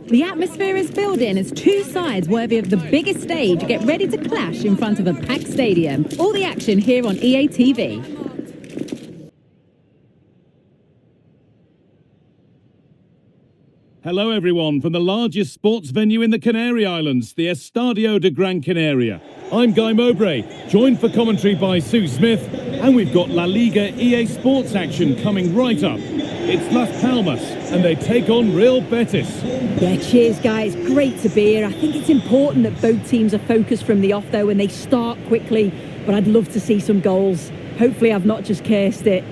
The atmosphere is building as two sides worthy of the biggest stage get ready to clash in front of a packed stadium. All the action here on EA TV. Hello everyone from the largest sports venue in the Canary Islands, the Estadio de Gran Canaria. I'm Guy Mowbray, joined for commentary by Sue Smith, and we've got La Liga EA Sports action coming right up. It's Las Palmas, and they take on Real Betis. Yeah, cheers guys, great to be here. I think it's important that both teams are focused from the off though, and they start quickly, but I'd love to see some goals. Hopefully I've not just cursed it.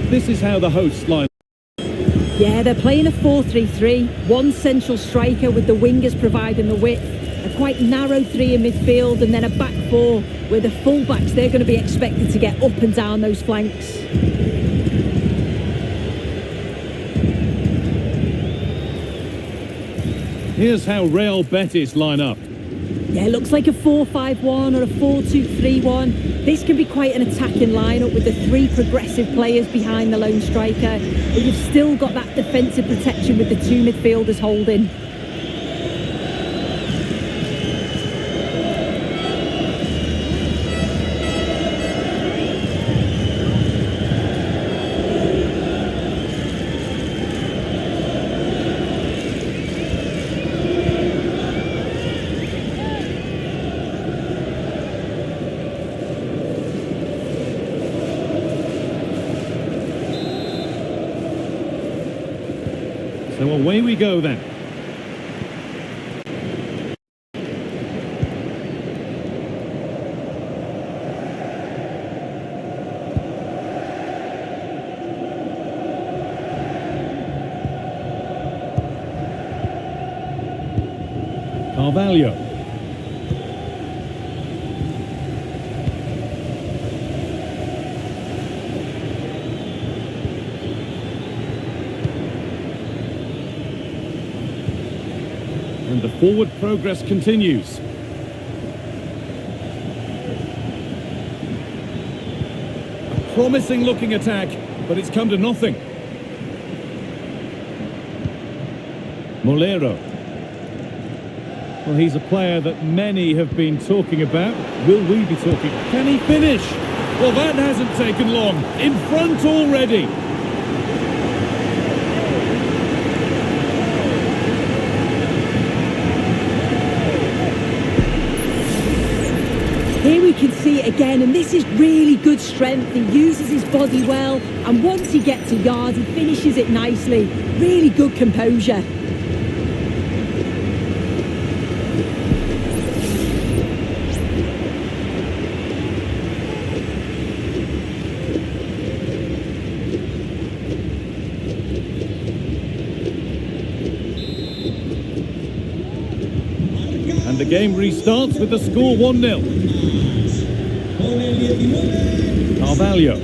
This is how the hosts line. Yeah, they're playing a 4-3-3. One central striker with the wingers providing the width. A quite narrow three in midfield, and then a back four where the fullbacks, they're going to be expected to get up and down those flanks. Here's how Real Betis line up. Yeah, it looks like a 4-5-1 or a 4-2-3-1. This can be quite an attacking lineup with the three progressive players behind the lone striker, but you've still got that defensive protection with the two midfielders holding. So away we go then. Carvalho. And the forward progress continues. A promising looking attack, but it's come to nothing. Molero. Well, he's a player that many have been talking about. Will we be talking? Can he finish? Well, that hasn't taken long. In front already. Here we can see it again, and this is really good strength. He uses his body well, and once he gets a yard, he finishes it nicely. Really good composure. And the game restarts with the score 1-0. Carvalho.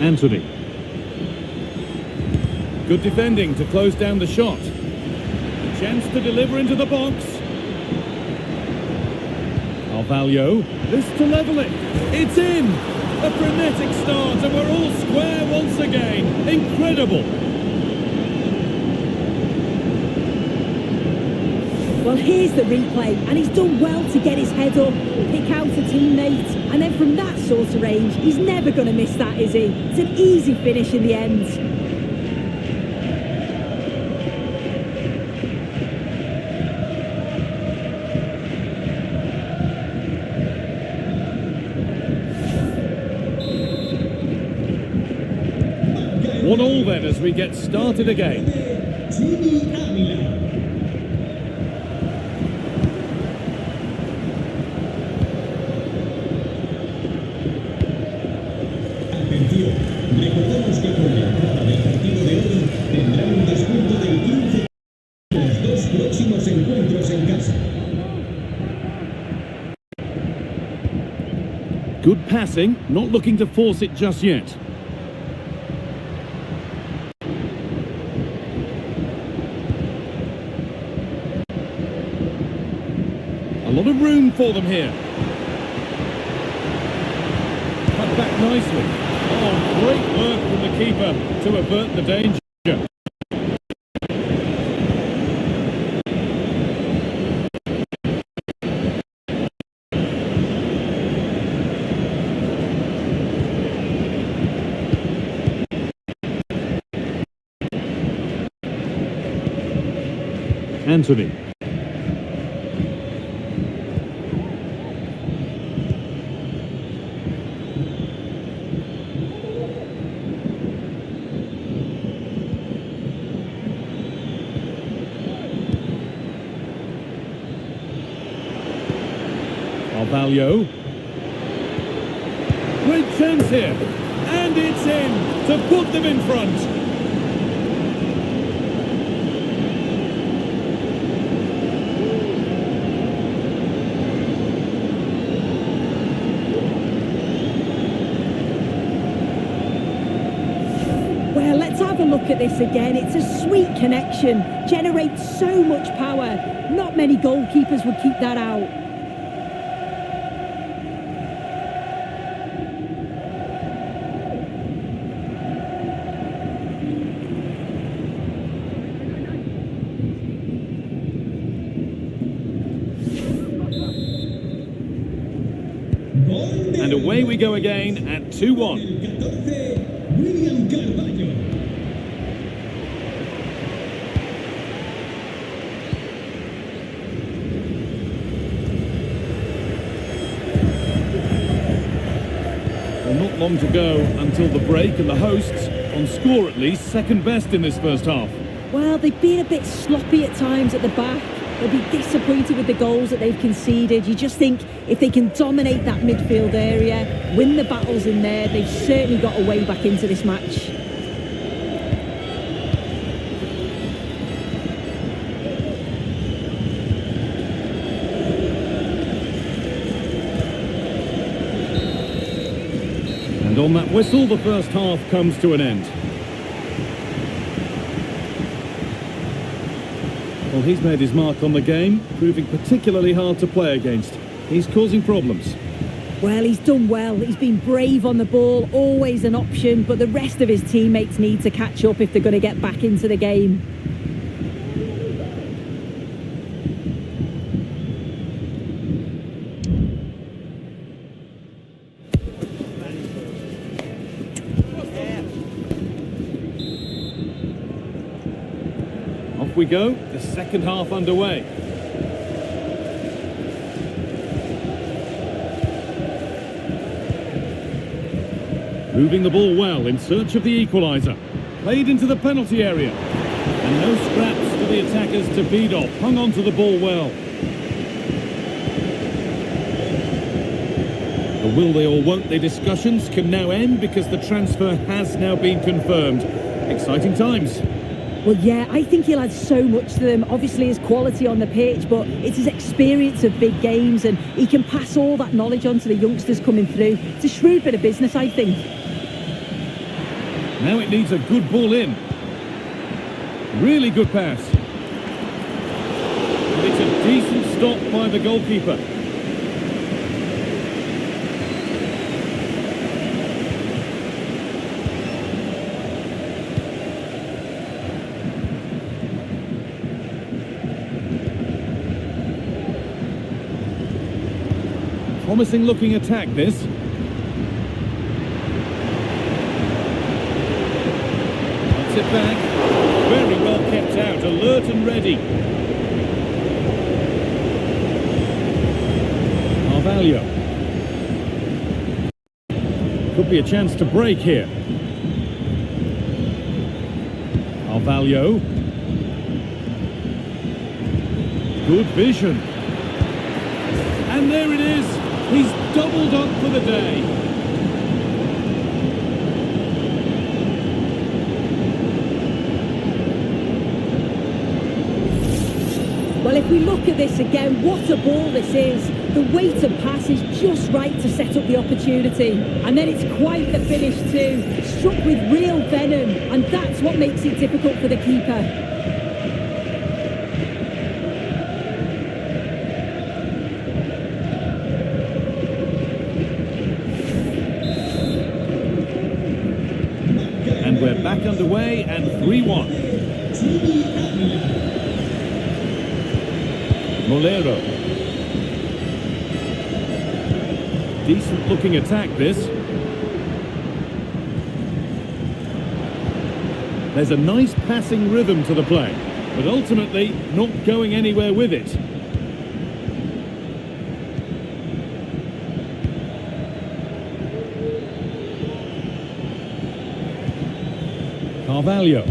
Anthony. Good defending to close down the shot. A chance to deliver into the box. Carvalho. This to level it. It's in. A frenetic start and we're all square once again. Incredible. Well, here's the replay, and he's done well to get his head up, pick out a teammate, and then from that sort of range, he's never going to miss that, is he? It's an easy finish in the end. One all then as we get started again. Recordemos que con la entrada del partido de hoy tendrán un descuento del 15% en los dos próximos encuentros en casa. Good passing, not looking to force it just yet. A lot of room for them here. Cut back nicely. Oh, great work from the keeper to avert the danger. Anthony. Carvalho. Great chance here. And it's in to put them in front. Well, let's have a look at this again. It's a sweet connection, generates so much power. Not many goalkeepers would keep that out. And away we go again at 2-1. Well, not long to go until the break, and the hosts, on score at least, second best in this first half. Well, they've been a bit sloppy at times at the back. They'll be disappointed with the goals that they've conceded. You just think if they can dominate that midfield area, win the battles in there, they've certainly got a way back into this match. And on that whistle, the first half comes to an end. Well, he's made his mark on the game, proving particularly hard to play against. He's causing problems. Well, he's done well. He's been brave on the ball, always an option, but the rest of his teammates need to catch up if they're going to get back into the game. Off we go, the second half underway. Moving the ball well in search of the equaliser. Played into the penalty area. And no scraps for the attackers to beat off. Hung on to the ball well. The will they or won't they discussions can now end because the transfer has now been confirmed. Exciting times. Well, yeah, I think he'll add so much to them. Obviously, his quality on the pitch, but it's his experience of big games, and he can pass all that knowledge on to the youngsters coming through. It's a shrewd bit of business, I think. Now it needs a good ball in. Really good pass. And it's a decent stop by the goalkeeper. Promising looking attack, this. Puts it back. Very well kept out, alert and ready. Carvalho. Could be a chance to break here. Carvalho. Good vision. And there it is. He's doubled up for the day. Well, if we look at this again, what a ball this is. The weighted pass is just right to set up the opportunity. And then it's quite the finish too. Struck with real venom. And that's what makes it difficult for the keeper. And we're back underway and 3-1. Molero. Decent looking attack, this. There's a nice passing rhythm to the play, but ultimately not going anywhere with it. Carvalho.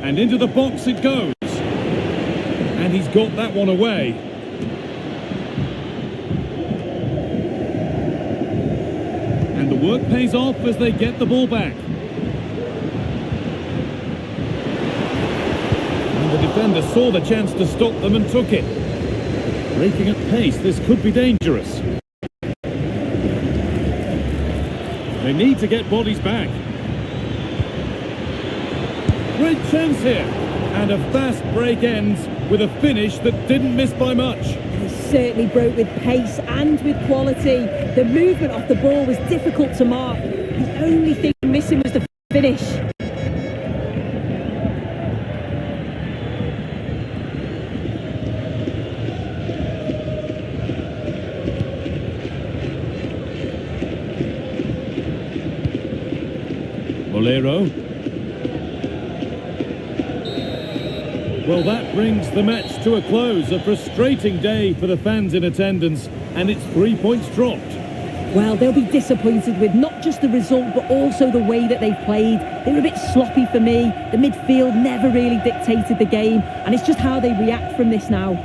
And into the box it goes. And he's got that one away. And the work pays off as they get the ball back. And the defender saw the chance to stop them and took it. Breaking at pace, this could be dangerous. They need to get bodies back. Great chance here, and a fast break ends with a finish that didn't miss by much. He certainly broke with pace and with quality. The movement off the ball was difficult to mark. The only thing missing was the finish. Molero. Well, that brings the match to a close. A frustrating day for the fans in attendance, and it's 3 points dropped. Well, they'll be disappointed with not just the result, but also the way that they've played. They were a bit sloppy for me. The midfield never really dictated the game, and it's just how they react from this now.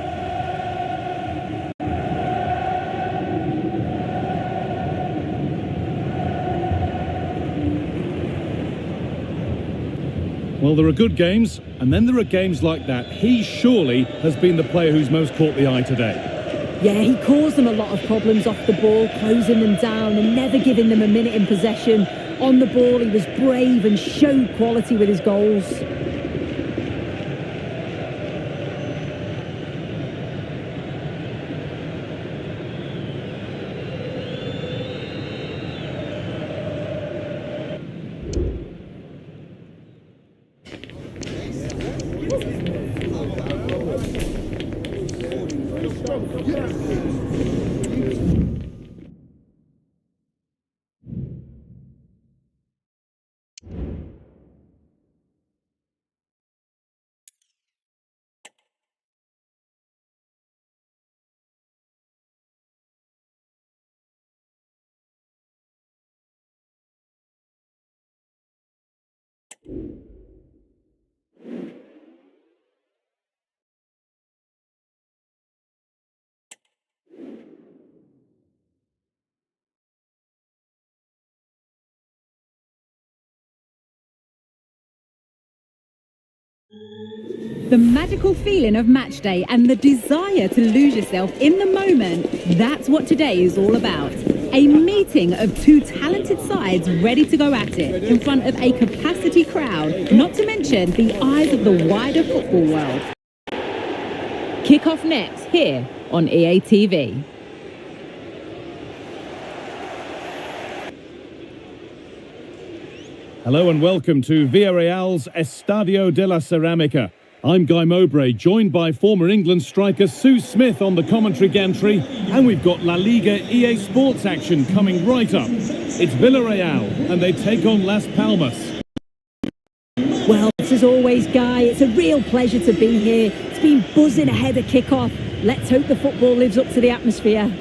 Well, there are good games, and then there are games like that. He surely has been the player who's most caught the eye today. Yeah, he caused them a lot of problems off the ball, closing them down and never giving them a minute in possession. On the ball, he was brave and showed quality with his goals. The magical feeling of match day and the desire to lose yourself in the moment, that's what today is all about. A meeting of two talented sides ready to go at it in front of a capacity crowd, not to mention the eyes of the wider football world. Kick-off next here on EA TV. Hello and welcome to Villarreal's Estadio de la Ceramica. I'm Guy Mowbray, joined by former England striker Sue Smith on the commentary gantry, and we've got La Liga EA Sports action coming right up. It's Villarreal, and they take on Las Palmas. Well, as always, Guy, it's a real pleasure to be here. It's been buzzing ahead of kick-off. Let's hope the football lives up to the atmosphere.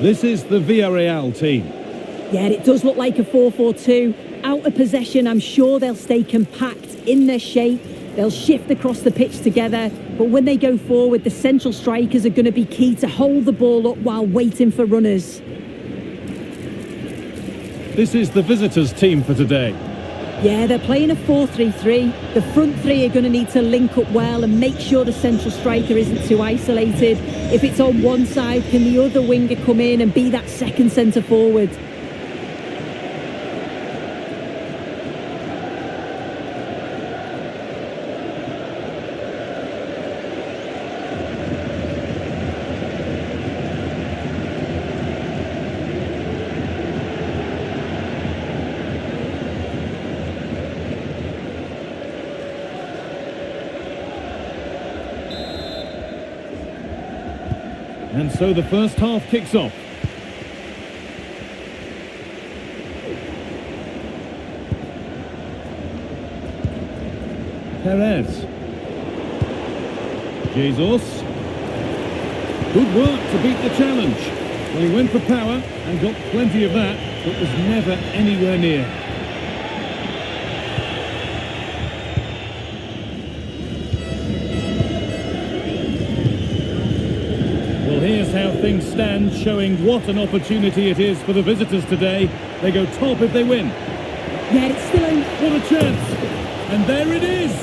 This is the Villarreal team. Yeah, it does look like a 4-4-2. Out of possession, I'm sure they'll stay compact in their shape. They'll shift across the pitch together. But when they go forward, the central strikers are going to be key to hold the ball up while waiting for runners. This is the visitors' team for today. Yeah, they're playing a 4-3-3. The front three are going to need to link up well and make sure the central striker isn't too isolated. If it's on one side, can the other winger come in and be that second centre forward? And so the first half kicks off. Perez. Jesus. Good work to beat the challenge. Well, he went for power and got plenty of that, but was never anywhere near. Well, here's how things stand, showing what an opportunity it is for the visitors today. They go top if they win. Yeah, it's still in. What a chance! And there it is!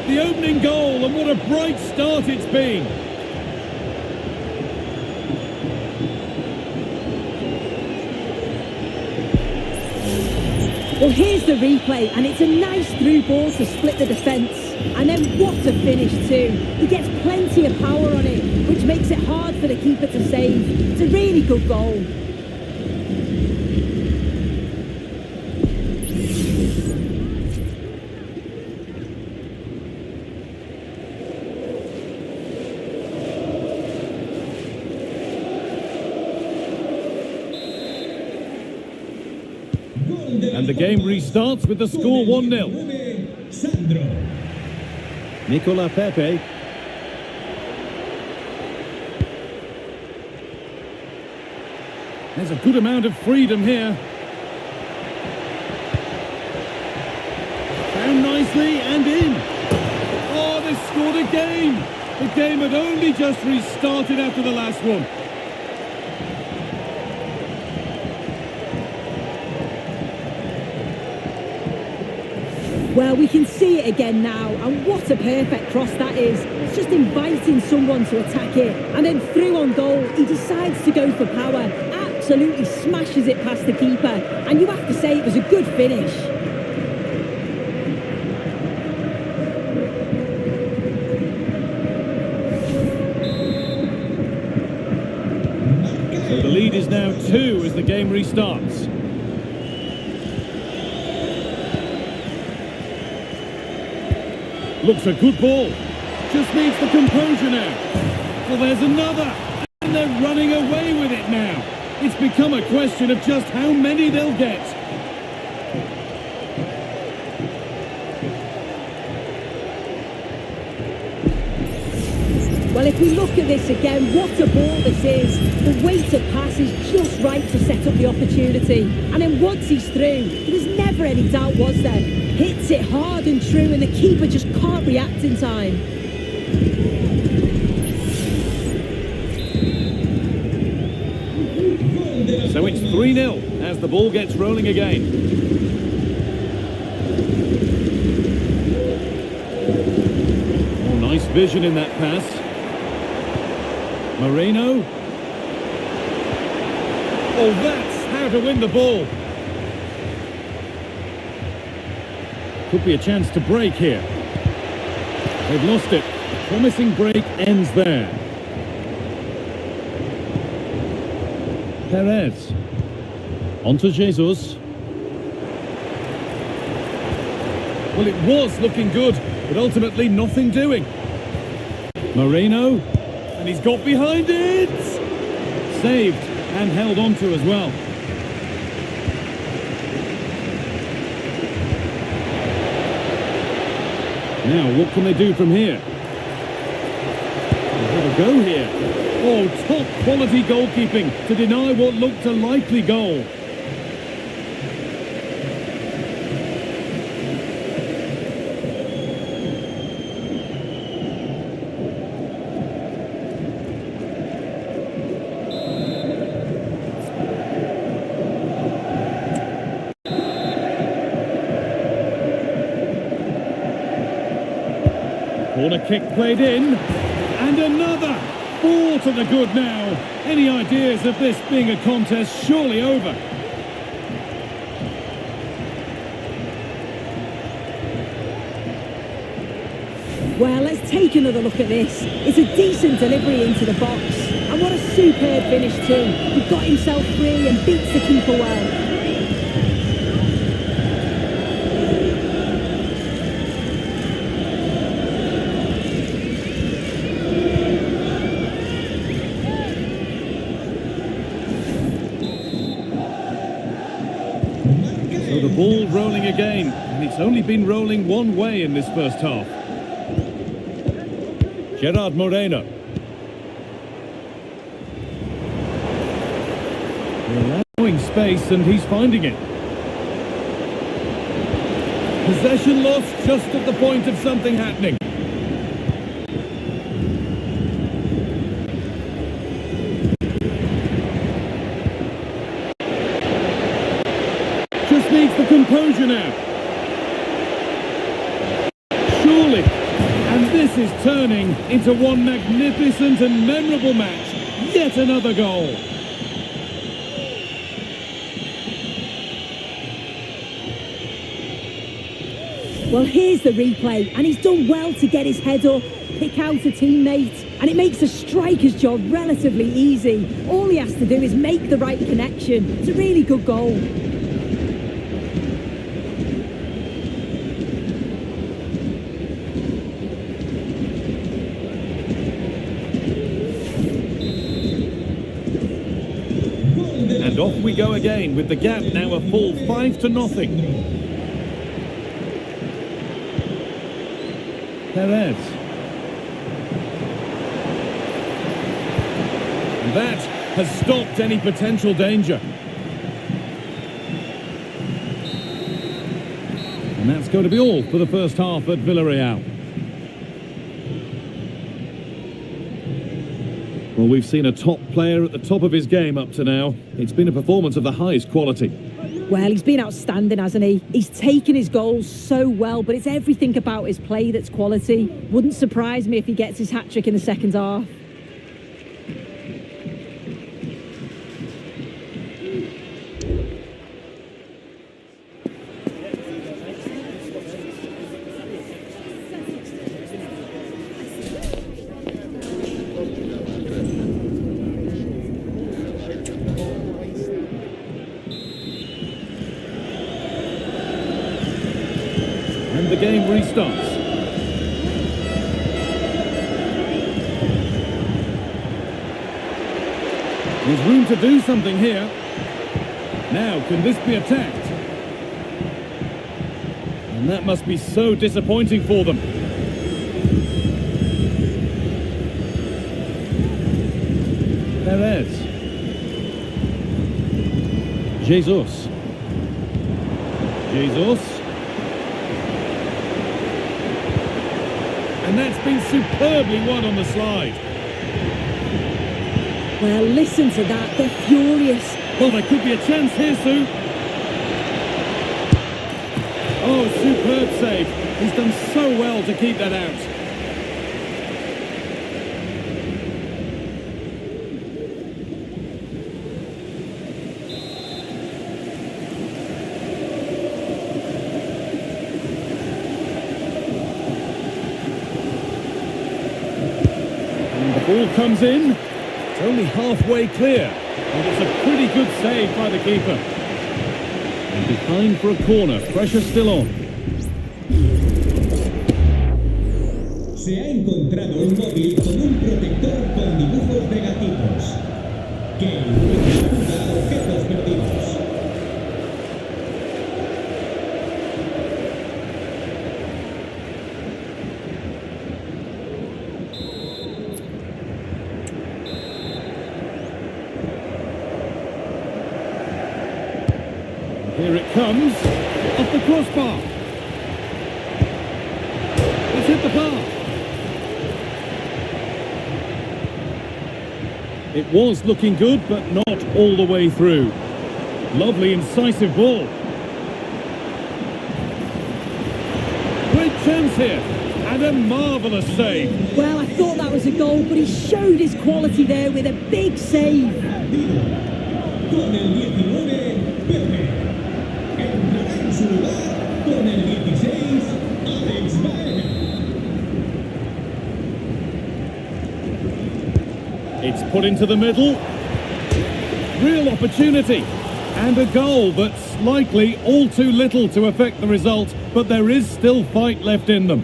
The opening goal, and what a bright start it's been! Well, here's the replay, and it's a nice through ball to split the defence. And then what a finish too. He gets plenty of power on it, which makes it hard for the keeper to save. It's a really good goal. And the game restarts with the score 1-0. Nicola Pepe. There's a good amount of freedom here. Found nicely and in. Oh, they scored again. The game had only just restarted after the last one. Well, we can see it again now, and what a perfect cross that is. It's just inviting someone to attack it, and then through on goal, he decides to go for power, absolutely smashes it past the keeper, and you have to say it was a good finish. So the lead is now 2 as the game restarts. Looks a good ball. Just needs the composure now. Well, there's another, and they're running away with it now. It's become a question of just how many they'll get. Well, if we look at this again, what a ball this is. The weighted pass is just right to set up the opportunity. And then once he's through, there was never any doubt, was there? Hits it hard and true, and the keeper just can't react in time. So it's 3-0 as the ball gets rolling again. Oh, nice vision in that pass. Moreno. Oh, that's how to win the ball. Could be a chance to break here. They've lost it. The promising break ends there. Perez. On to Jesus. Well, it was looking good, but ultimately nothing doing. Moreno. And he's got behind it. Saved and held on to as well. Now, what can they do from here? They've got a go here. Oh, top quality goalkeeping to deny what looked a likely goal. Corner kick played in, and another! 4 to the good now. Any ideas of this being a contest surely over? Well, let's take another look at this. It's a decent delivery into the box. And what a superb finish too. He got himself free and beats the keeper well. So the ball rolling again, and it's only been rolling one way in this first half. Gerard Moreno. They're allowing space, and he's finding it. Possession lost just at the point of something happening. Just needs the composure now. Surely. And this is turning into one magnificent and memorable match. Yet another goal. Well, here's the replay, and he's done well to get his head up, pick out a teammate, and it makes the striker's job relatively easy. All he has to do is make the right connection. It's a really good goal. And off we go again with the gap now a full 5-0. Perez. And that has stopped any potential danger. And that's going to be all for the first half at Villarreal. Well, we've seen a top player at the top of his game up to now. It's been a performance of the highest quality. Well, he's been outstanding, hasn't he? He's taken his goals so well, but it's everything about his play that's quality. Wouldn't surprise me if he gets his hat-trick in the second half. And the game restarts. There's room to do something here. Now, can this be attacked? And that must be so disappointing for them. Perez. Jesus. And that's been superbly won on the slide. Well, listen to that. They're furious. Well, there could be a chance here, Sue. Oh, superb save. He's done so well to keep that out. And the ball comes in. It's only halfway clear. And it's a pretty good save by the keeper. And behind for a corner. Pressure still on. Se ha encontrado un móvil con un protector con dibujos de gatitos que identifica objetos perdidos. Here it comes, off the crossbar. It's hit the bar. It was looking good, but not all the way through. Lovely, incisive ball. Great chance here, and a marvellous save. Well, I thought that was a goal, but he showed his quality there with a big save. Con el 19, Pepe. Entrará en su lugar con el 16, Alex Baena. It's put into the middle. Real opportunity. And a goal, but likely all too little to affect the result. But there is still fight left in them.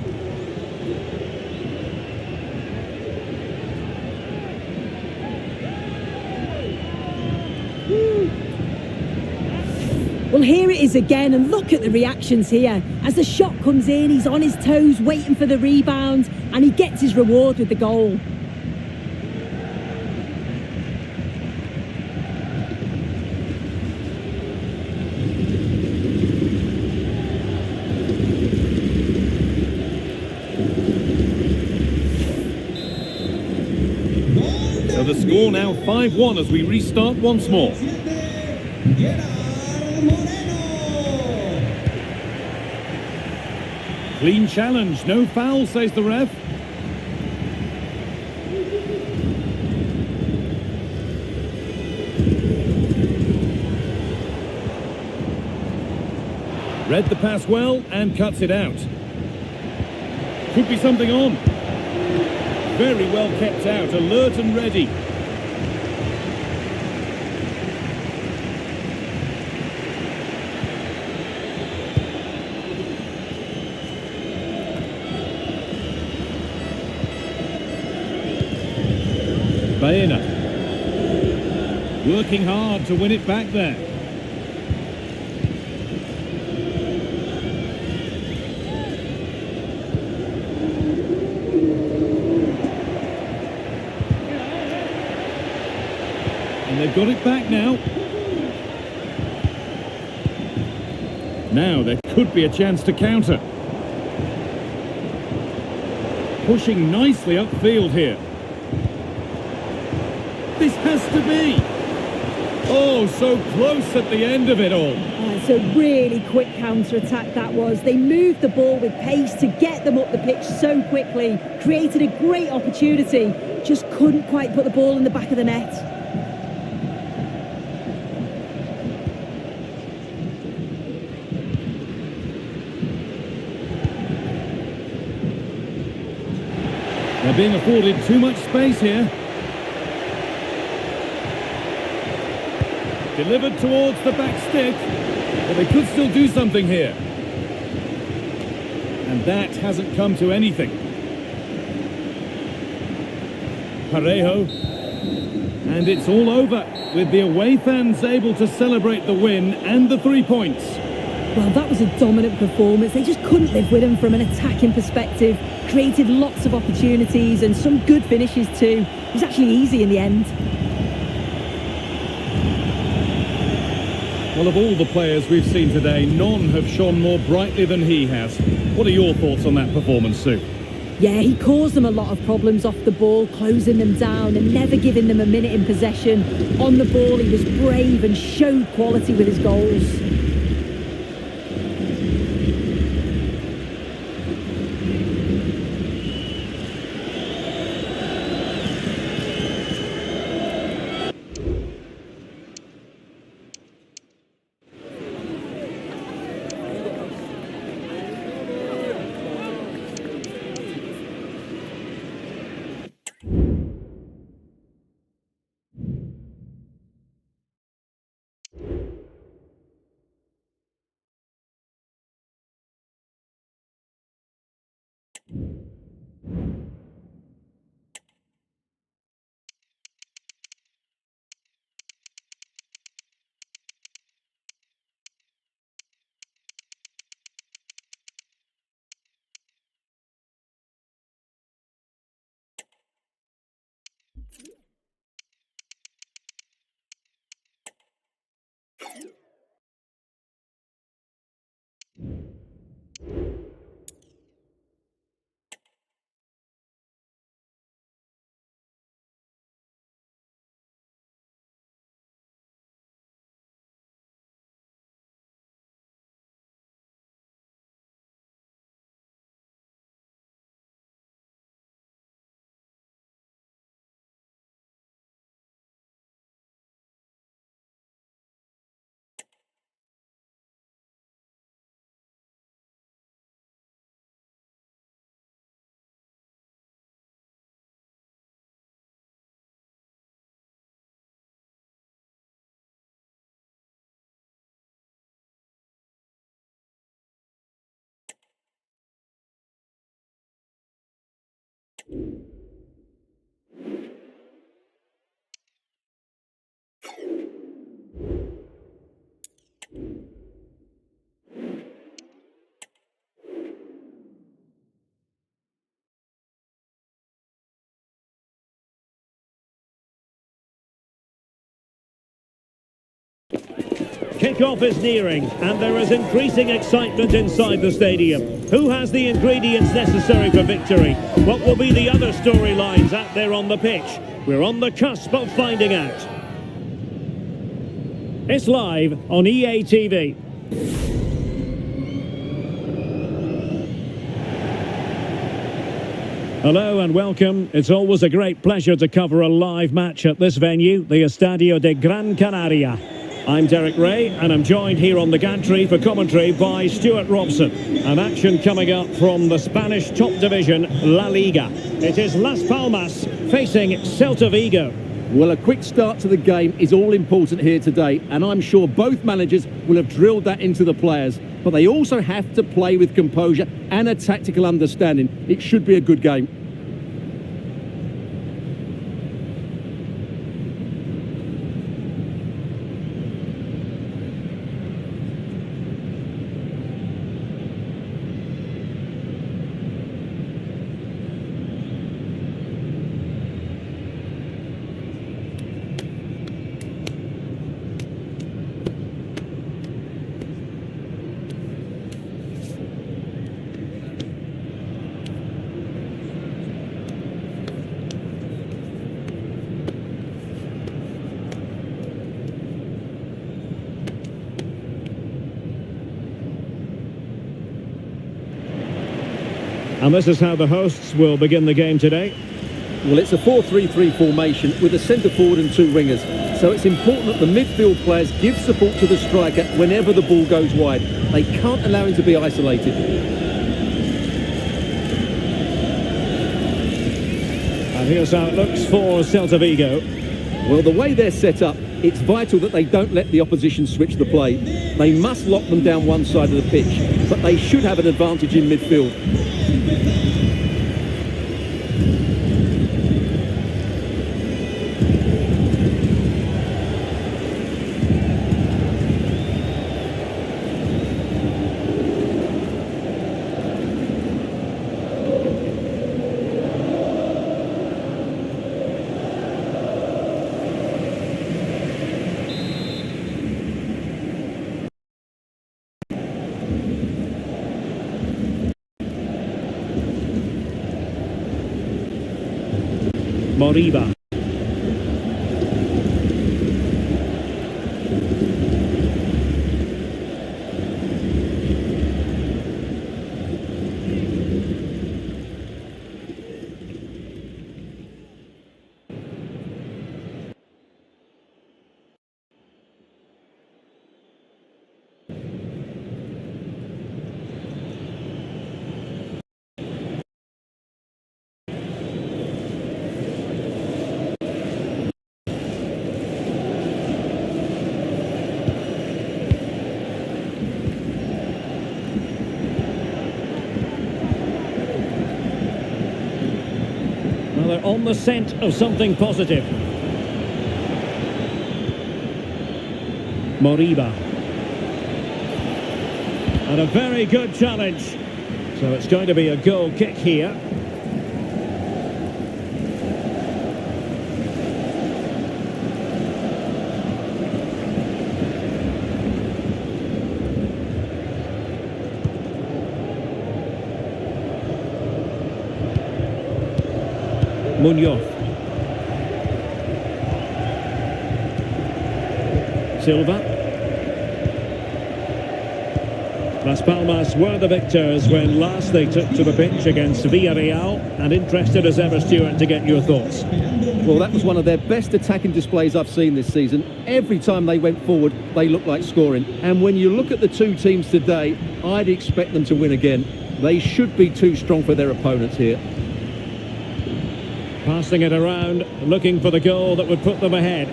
Well, here it is again, and look at the reactions here. As the shot comes in, he's on his toes, waiting for the rebound, and he gets his reward with the goal. So the score now 5-1 as we restart once more. Clean challenge, no foul, says the ref. Read the pass well and cuts it out. Could be something on. Very well kept out, alert and ready. Baena. Working hard to win it back there. And they've got it back now. Now there could be a chance to counter. Pushing nicely upfield here. This has to be. Oh, so close at the end of it all. It's a really quick counter-attack that was. They moved the ball with pace to get them up the pitch so quickly. Created a great opportunity. Just couldn't quite put the ball in the back of the net. They're being afforded too much space here. Delivered towards the back stick, but they could still do something here. And that hasn't come to anything. Parejo. And it's all over, with the away fans able to celebrate the win and the 3 points. Well, that was a dominant performance. They just couldn't live with them from an attacking perspective. Created lots of opportunities and some good finishes too. It was actually easy in the end. Well, of all the players we've seen today, none have shone more brightly than he has. What are your thoughts on that performance, Sue? Yeah, he caused them a lot of problems off the ball, closing them down and never giving them a minute in possession. On the ball, he was brave and showed quality with his goals. Kick-off is nearing and there is increasing excitement inside the stadium. Who has the ingredients necessary for victory? What will be the other storylines out there on the pitch? We're on the cusp of finding out. It's live on EA TV. Hello and welcome. It's always a great pleasure to cover a live match at this venue, the Estadio de Gran Canaria. I'm Derek Ray and I'm joined here on the gantry for commentary by Stuart Robson. An action coming up from the Spanish top division, La Liga. It is Las Palmas facing Celta Vigo. Well, a quick start to the game is all important here today, and I'm sure both managers will have drilled that into the players. But they also have to play with composure and a tactical understanding. It should be a good game. And this is how the hosts will begin the game today. Well, it's a 4-3-3 formation with a centre forward and two wingers. So it's important that the midfield players give support to the striker whenever the ball goes wide. They can't allow him to be isolated. And here's how it looks for Celta Vigo. Well, the way they're set up, it's vital that they don't let the opposition switch the play. They must lock them down one side of the pitch, but they should have an advantage in midfield. Moriba. Well, they're on the scent of something positive. Moriba. And a very good challenge. So it's going to be a goal kick here. Munoz. Silva. Las Palmas were the victors when last they took to the pitch against Villarreal, and interested as ever, Stuart, to get your thoughts. Well, that was one of their best attacking displays I've seen this season. Every time they went forward, they looked like scoring. And when you look at the two teams today, I'd expect them to win again. They should be too strong for their opponents here. Passing it around, looking for the goal that would put them ahead.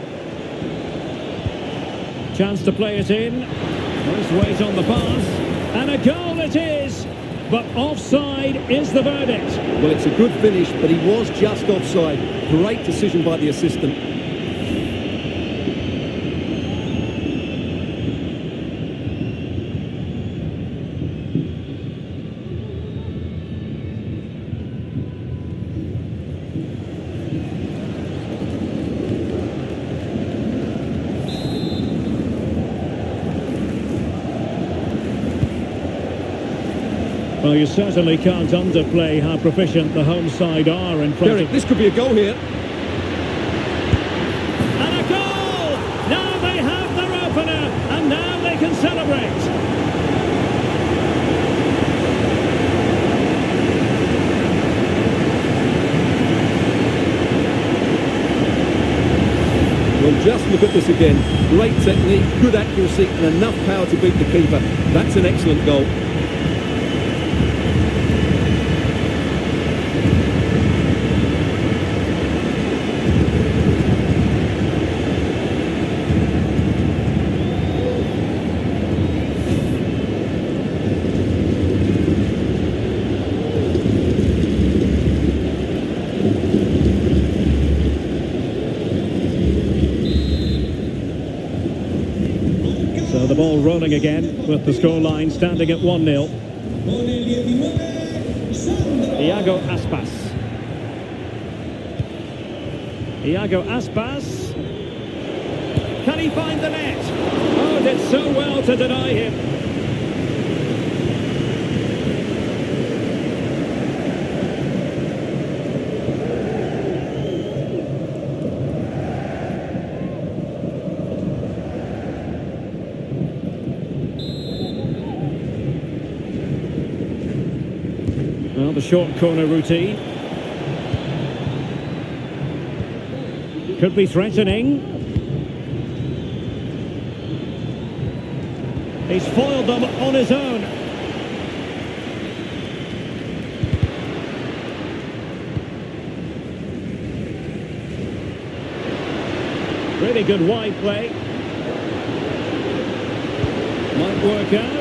Chance to play it in. Nice weight on the pass. And a goal it is! But offside is the verdict. Well, it's a good finish, but he was just offside. Great decision by the assistant. Well, you certainly can't underplay how proficient the home side are in front Derek, of... this could be a goal here. And a goal! Now they have their opener, and now they can celebrate. Well, just look at this again. Great technique, good accuracy, and enough power to beat the keeper. That's an excellent goal. So the ball rolling again with the scoreline standing at 1-0. Con el 19, Sandro. Iago Aspas. Iago Aspas. Can he find the net? Oh, did so well to deny him. Well, the short corner routine. Could be threatening. He's foiled them on his own. Really good wide play. Might work out.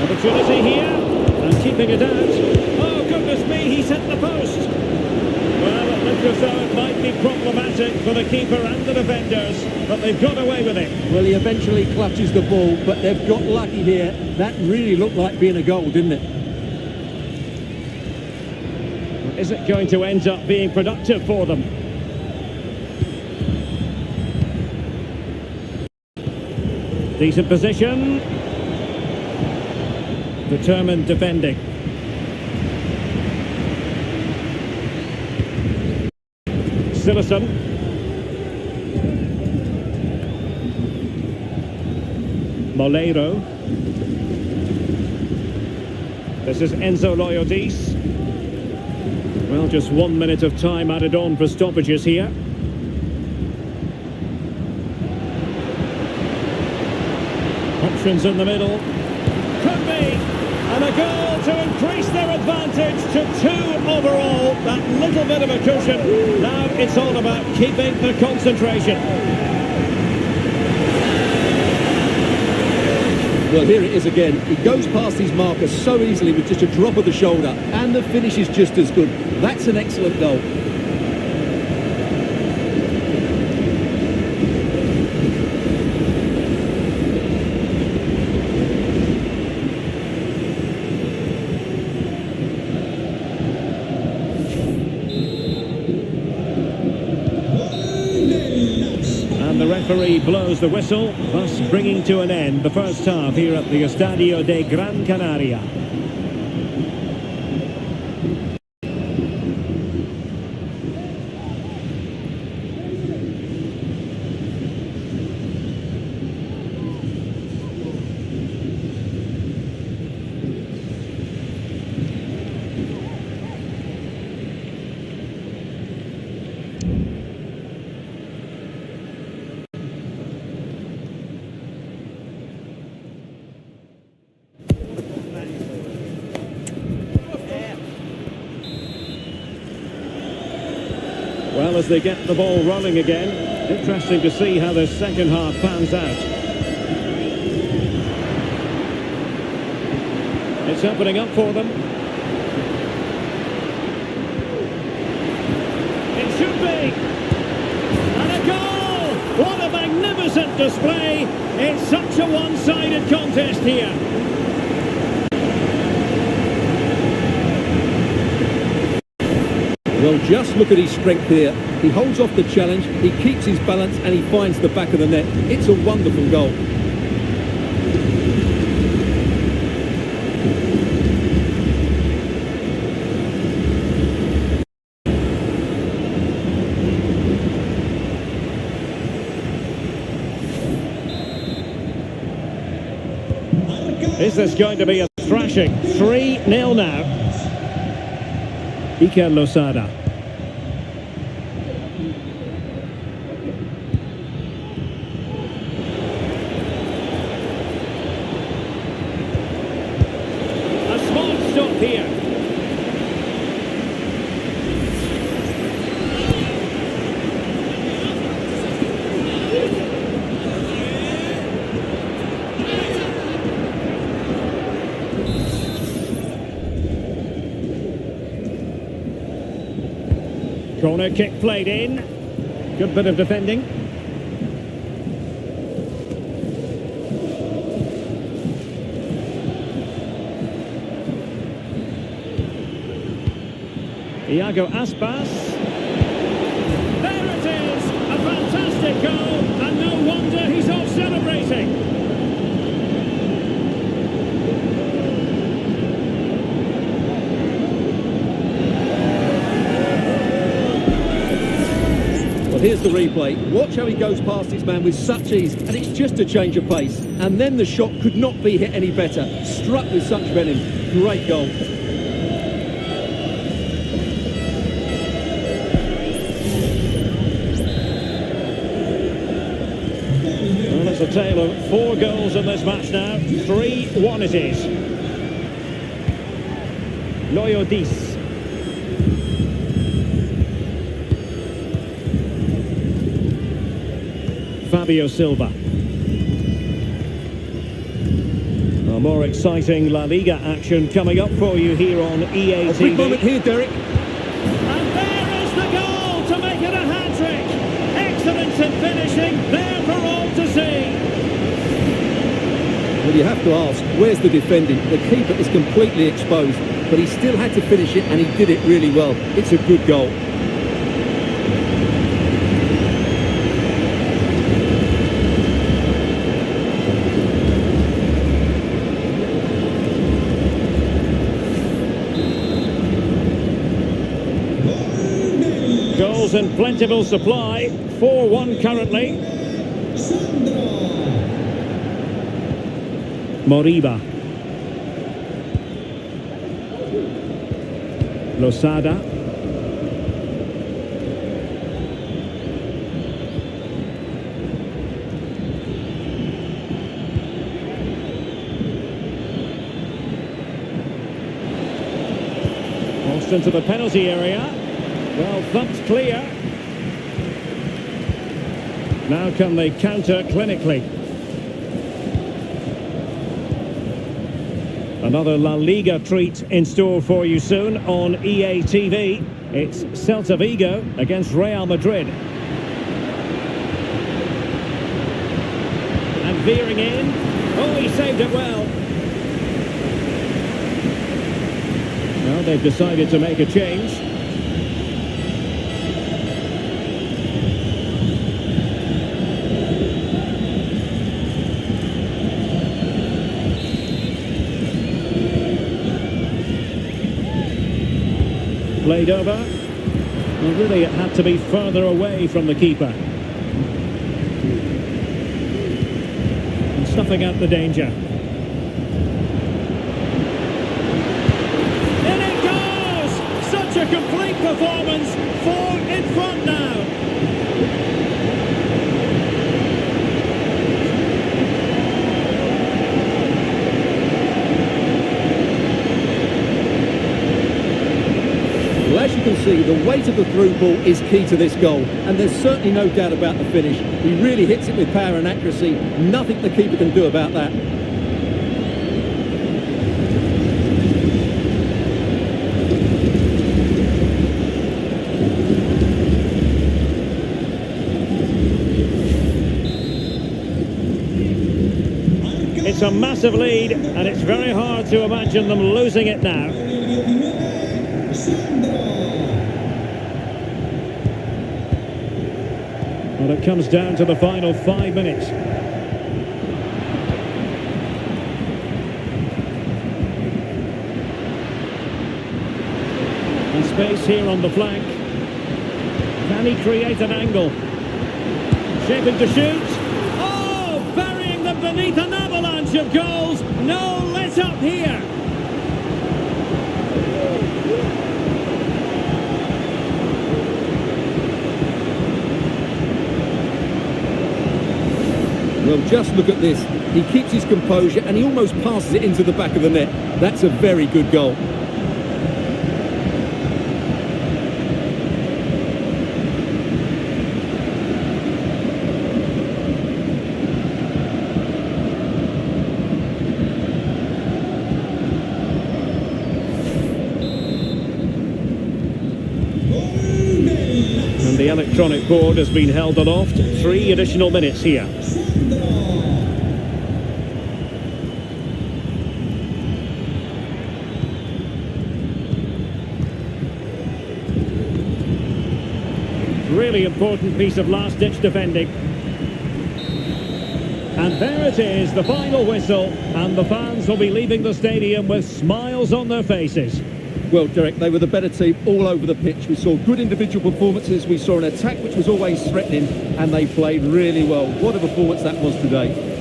Opportunity here, and keeping it out. Oh, goodness me, he's hit the post. Well, it looks as though it might be problematic for the keeper and the defenders, but they've got away with it. Well, he eventually clutches the ball, but they've got lucky here. That really looked like being a goal, didn't it? Is it going to end up being productive for them? Decent position. Determined defending. Siversen. Moleiro. This is Enzo Loyodis. Well, just 1 minute of time added on for stoppages here. Options in the middle. Could be. And a goal to increase their advantage to 2 overall. That little bit of a cushion. Now it's all about keeping the concentration. Well, here it is again. He goes past his marker so easily with just a drop of the shoulder, and the finish is just as good. That's an excellent goal. And the referee blows the whistle, thus bringing to an end the first half here at the Estadio de Gran Canaria. Well, as they get the ball rolling again, interesting to see how the second half pans out. It's opening up for them. It should be. And a goal! What a magnificent display! It's such a one-sided contest here. Well, just look at his strength here. He holds off the challenge, he keeps his balance, and he finds the back of the net. It's a wonderful goal. Is this going to be a thrashing? 3-0 now. Iker Losada. A small stop here. Corner kick played in. Good bit of defending. Iago Aspas. There it is! A fantastic goal, and no wonder he's off celebrating. Here's the replay. Watch how he goes past his man with such ease, and it's just a change of pace. And then the shot could not be hit any better. Struck with such venom. Great goal. Well, it's a tale of 4 goals in this match now. 3-1 it is. Loyodis. Fabio Silva. More exciting La Liga action coming up for you here on EA A TV. big moment here, Derek. And there is the goal to make it a hat-trick. Excellence in finishing, there for all to see. Well, you have to ask, where's the defending? The keeper is completely exposed, but he still had to finish it, and he did it really well. It's a good goal. Goals in plentiful supply. 4-1 currently. Moriba. Losada. Crossed into the penalty area. Well thumped clear. Now can they counter clinically? Another La Liga treat in store for you soon on EA TV. It's Celta Vigo against Real Madrid. And veering in. Oh, he saved it well. Well, they've decided to make a change. Played over. Well, really, it had to be further away from the keeper. And snuffing out the danger. In it goes! Such a complete performance. 4 in front now. Well, as you can see, the weight of the through ball is key to this goal, and there's certainly no doubt about the finish. He really hits it with power and accuracy. Nothing the keeper can do about that. It's a massive lead, and it's very hard to imagine them losing it now. Well, it comes down to the final 5 minutes. And space here on the flank. Can he create an angle? Shaping to shoot. Oh, burying them beneath an avalanche of goals. No let up here. Well, just look at this. He keeps his composure and he almost passes it into the back of the net. That's a very good goal. And the electronic board has been held aloft. 3 additional minutes here. Really important piece of last-ditch defending. And there it is, the final whistle, and the fans will be leaving the stadium with smiles on their faces. Well, Derek, they were the better team all over the pitch. We saw good individual performances. We saw an attack which was always threatening, and they played really well. What a performance that was today.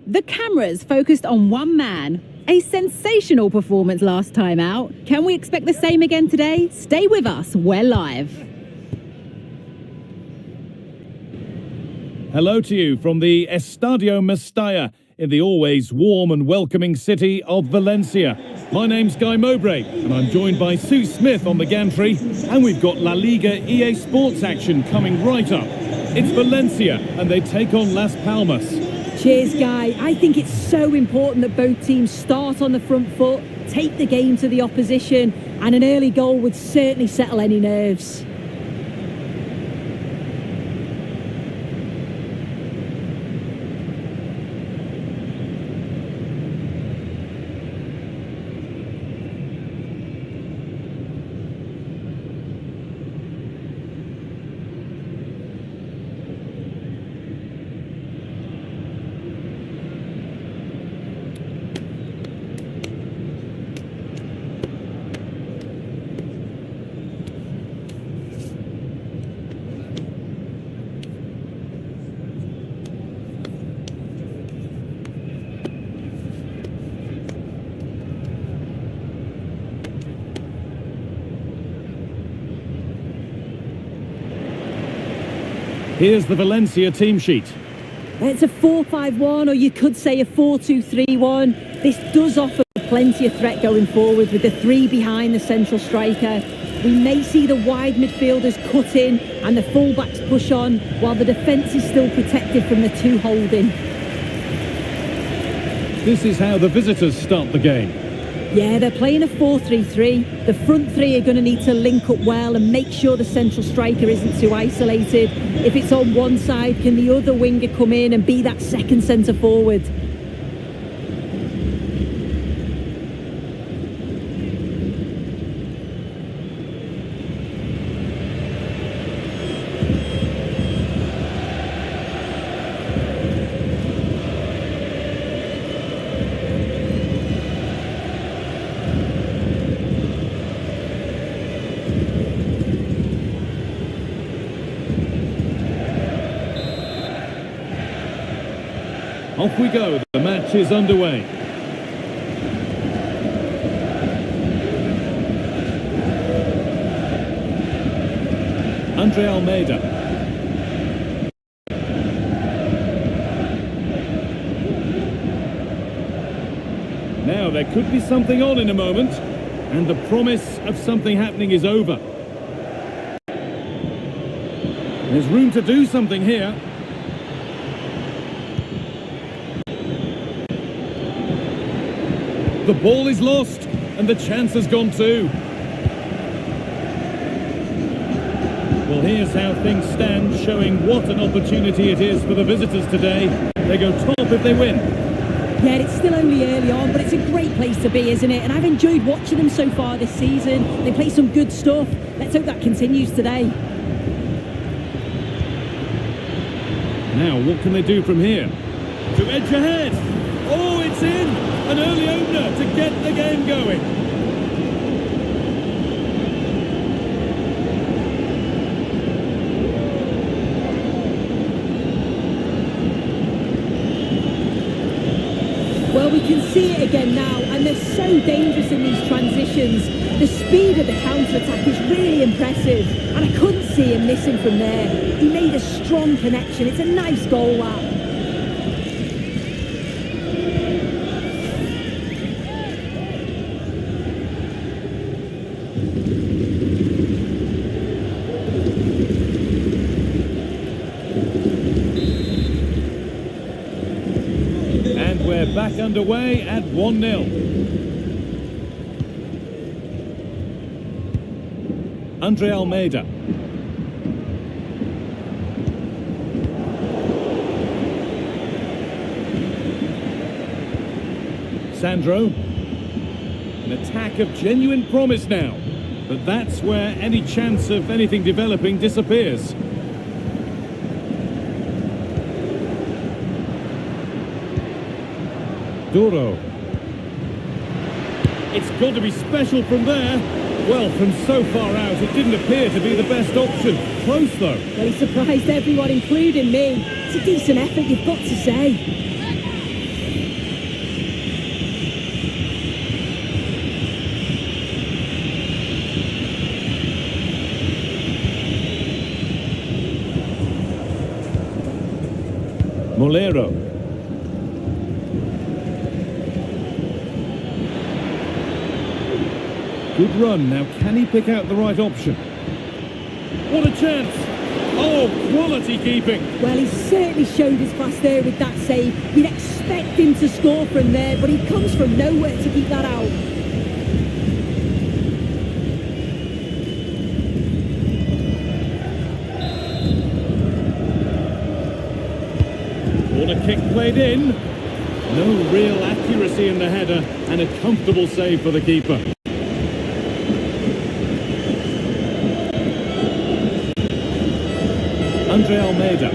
The cameras focused on one man. A sensational performance last time out. Can we expect the same again today? Stay with us, we're live. Hello to you from the Estadio Mestalla in the always warm and welcoming city of Valencia. My name's Guy Mowbray and I'm joined by Sue Smith on the gantry, and we've got La Liga EA Sports action coming right up. It's Valencia and they take on Las Palmas. Cheers, Guy. I think it's so important that both teams start on the front foot, take the game to the opposition, and an early goal would certainly settle any nerves. Here's the Valencia team sheet. It's a 4-5-1, or you could say a 4-2-3-1. This does offer plenty of threat going forward with the three behind the central striker. We may see the wide midfielders cut in and the fullbacks push on while the defence is still protected from the two holding. This is how the visitors start the game. Yeah, they're playing a 4-3-3. The front three are going to need to link up well and make sure the central striker isn't too isolated. If it's on one side, can the other winger come in and be that second centre forward? Off we go, the match is underway. Andre Almeida. Now there could be something on in a moment, and the promise of something happening is over. There's room to do something here. The ball is lost, and the chance has gone too. Well, here's how things stand, showing what an opportunity it is for the visitors today. They go top if they win. Yeah, it's still only early on, but it's a great place to be, isn't it? And I've enjoyed watching them so far this season. They play some good stuff. Let's hope that continues today. Now, what can they do from here? To edge ahead. Oh, it's in! An early opener to get the game going. Well, we can see it again now, and they're so dangerous in these transitions. The speed of the counter-attack is really impressive, and I couldn't see him missing from there. He made a strong connection. It's a nice goal, that. We're back underway at 1-0. Andre Almeida. Sandro. An attack of genuine promise now. But that's where any chance of anything developing disappears. Duro. It's got to be special from there. Well, from so far out, it didn't appear to be the best option. Close, though. Well, he surprised everyone, including me. It's a decent effort, you've got to say. Molero. Good run. Now, can he pick out the right option? What a chance! Oh, quality keeping. Well, he certainly showed his class there with that save. You'd expect him to score from there, but he comes from nowhere to keep that out. Corner kick played in. No real accuracy in the header, and a comfortable save for the keeper. Andre Almeida.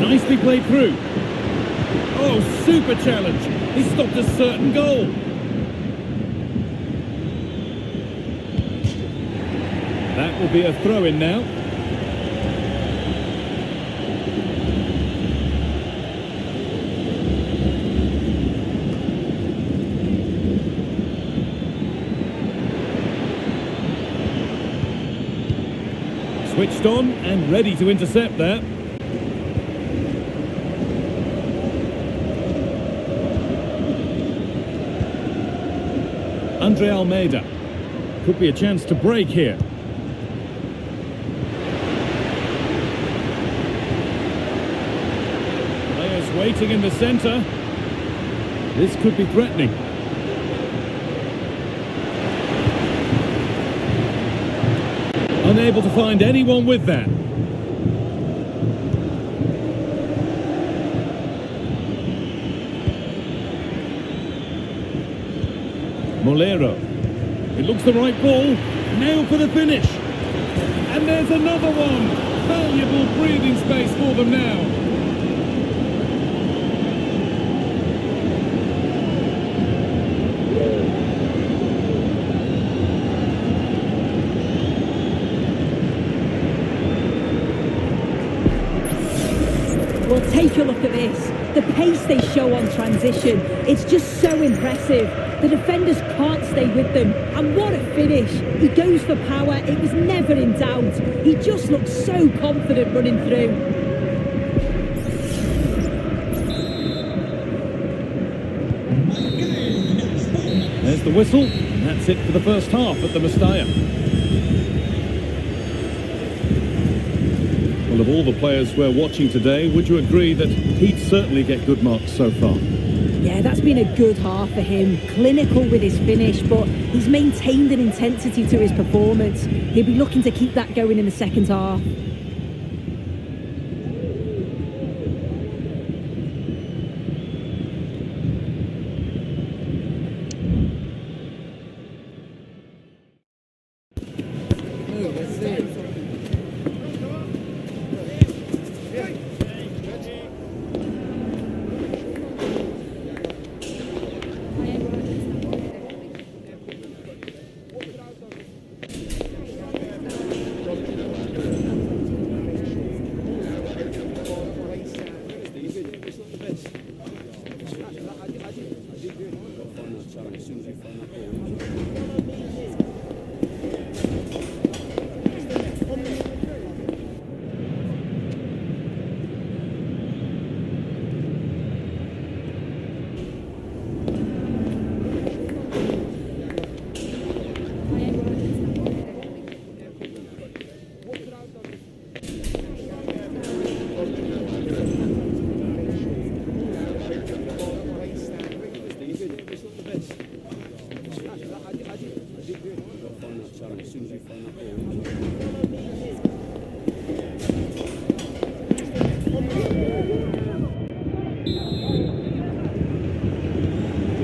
Nicely played through. Oh, super challenge. He stopped a certain goal. That will be a throw-in now. Switched on and ready to intercept there. Andre Almeida. Could be a chance to break here. Players waiting in the centre. This could be threatening. Unable to find anyone with that. Molero. It looks the right ball. Now for the finish. And there's another one. Valuable breathing space for them now. Well, take a look at this. The pace they show on transition, it's just so impressive. The defenders can't stay with them. And what a finish. He goes for power. It was never in doubt. He just looks so confident running through. There's the whistle. And that's it for the first half at the Mestalla. Well, of all the players we're watching today, would you agree that he'd certainly get good marks so far? Yeah, that's been a good half for him. Clinical with his finish, but he's maintained an intensity to his performance. He'll be looking to keep that going in the second half.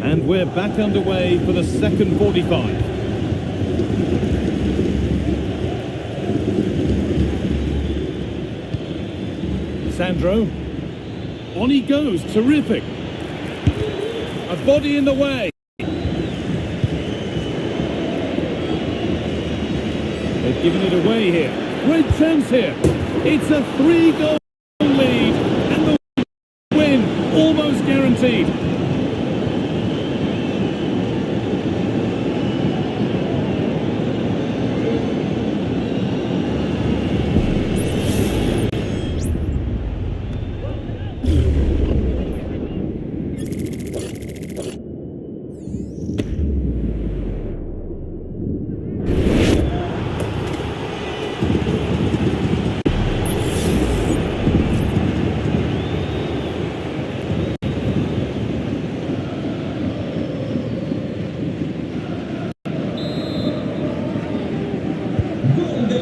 And we're back underway for the second 45. Sandro. On he goes. Terrific. A body in the way. They've given it away here. Great chance here. It's a 3-goal lead. And the win almost guaranteed.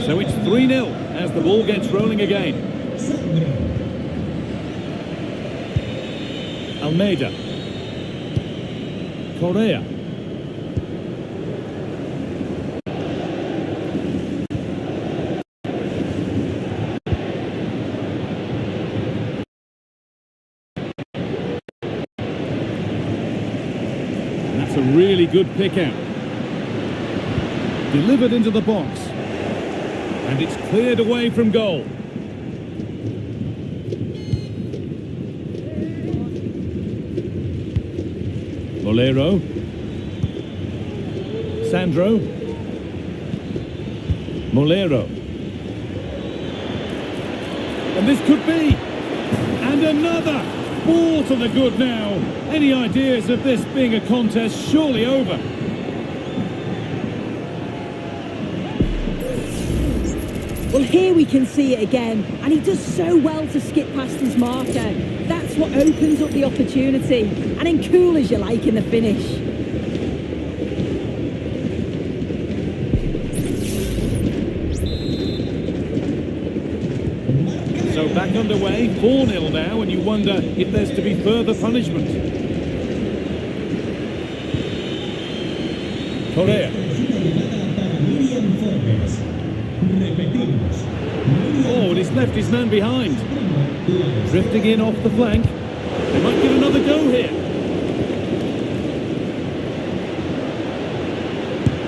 So it's 3-0 as the ball gets rolling again. Almeida. Correa. That's a really good pick out. Delivered into the box. And it's cleared away from goal. Molero. Sandro. Molero. And this could be. And another. Ball to the good now. Any ideas of this being a contest surely over? Well, here we can see it again, and he does so well to skip past his marker. That's what opens up the opportunity, and then cool as you like in the finish. So back underway, 4-0 now, and you wonder if there's to be further punishment. Correa. Oh, and he's left his man behind. Drifting in off the flank. They might give another go here.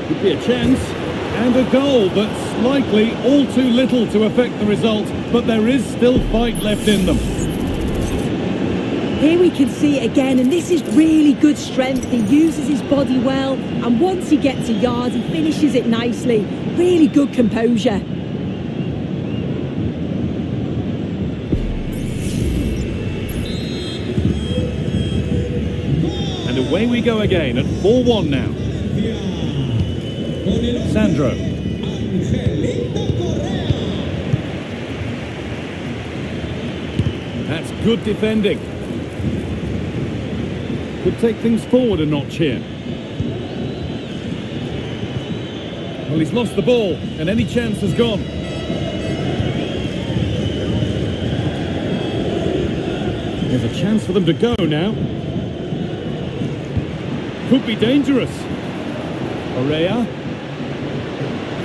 Could be a chance. And a goal, but likely all too little to affect the result. But there is still fight left in them. Here we can see it again, and this is really good strength. He uses his body well, and once he gets a yard, he finishes it nicely. Really good composure. And away we go again at 4-1 now. Sandro. That's good defending. Could take things forward a notch here. Well, he's lost the ball, and any chance has gone. There's a chance for them to go now. Could be dangerous. Correa.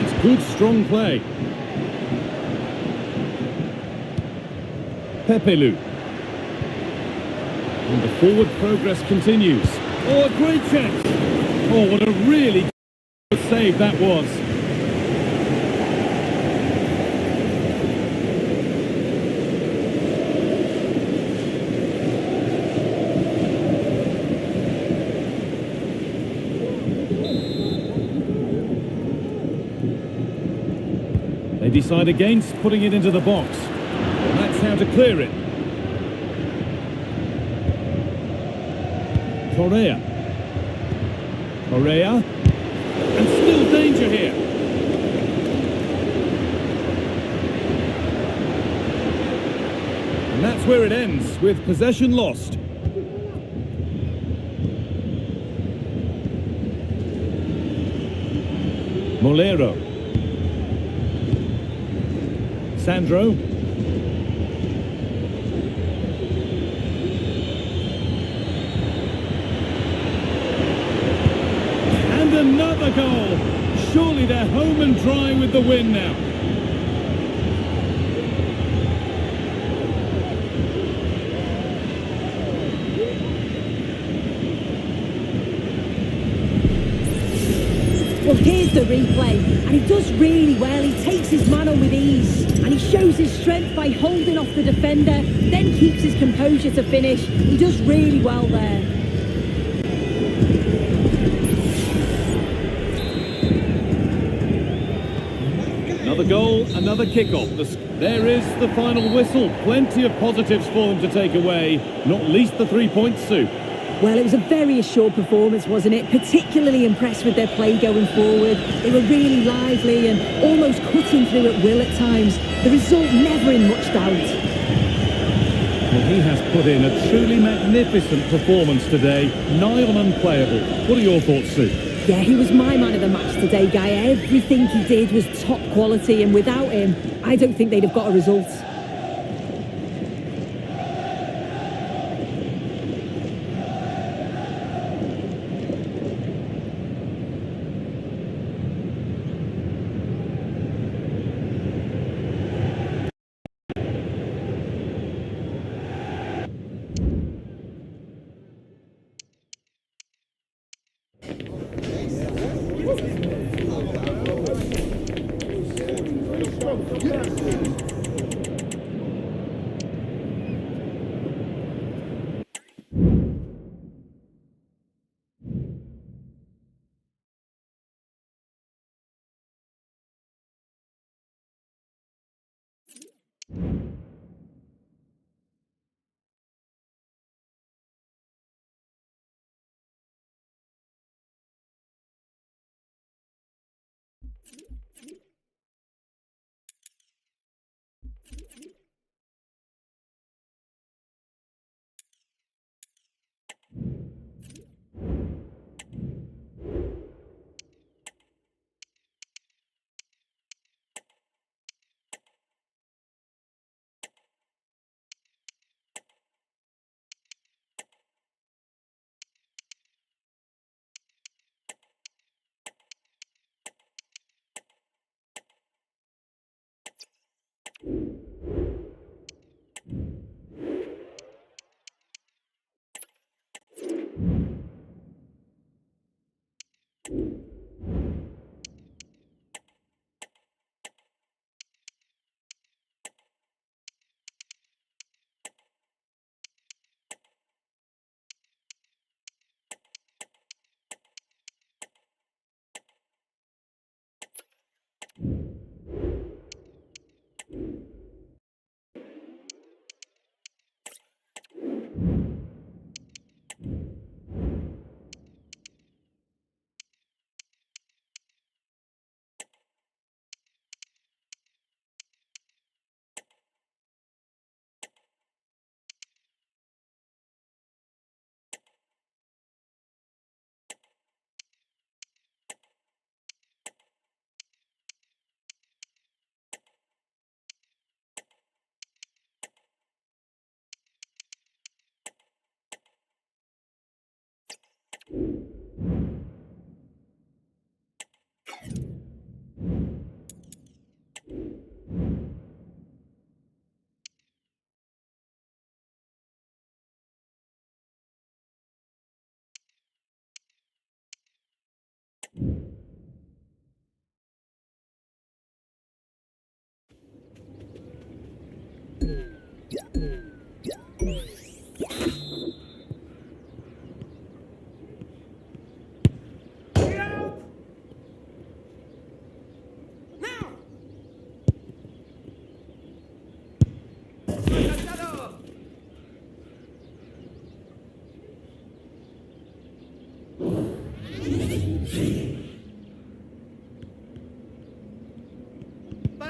It's good, strong play. Pepelu. And the forward progress continues. Oh, a great chance. Oh, what a really good save that was. They decide against putting it into the box. And that's how to clear it. Correa. Correa. And still danger here. And that's where it ends, with possession lost. Molero. Sandro. And another goal. Surely they're home and dry with the win now. Well, here's the replay, and he does really well. He takes his man on with ease, and he shows his strength by holding off the defender, then keeps his composure to finish. He does really well there. Another goal, another kick-off. There is the final whistle. Plenty of positives for them to take away, not least the 3-point soup. Well, it was a very assured performance, wasn't it? Particularly impressed with their play going forward. They were really lively and almost cutting through at will at times. The result never in much doubt. Well, he has put in a truly magnificent performance today, nigh on unplayable. What are your thoughts, Sue? Yeah, he was my man of the match today, Guy. Everything he did was top quality, and without him, I don't think they'd have got a result.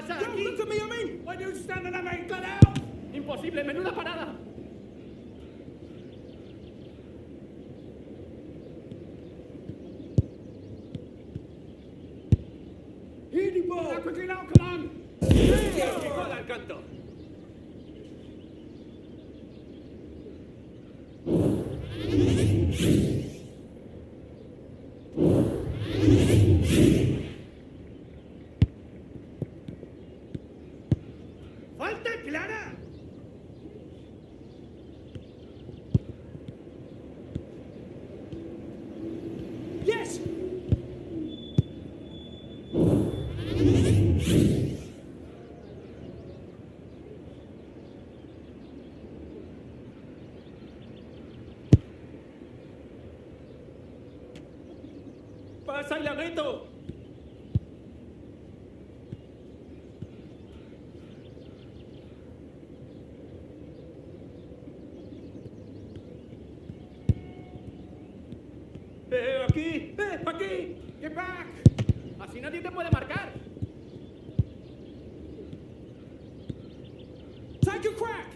pasa aquí? Look at me, I mean! When you stand in the main, get out! Imposible, menuda parada. Here the ball! Now, quickly now, come on! ¡Que joda el canto! ¡Falta clara! Yes! ¡Pasa y la meto! ¡Aquí! ¡Aquí! Get back! Así nadie te puede marcar. Take a crack!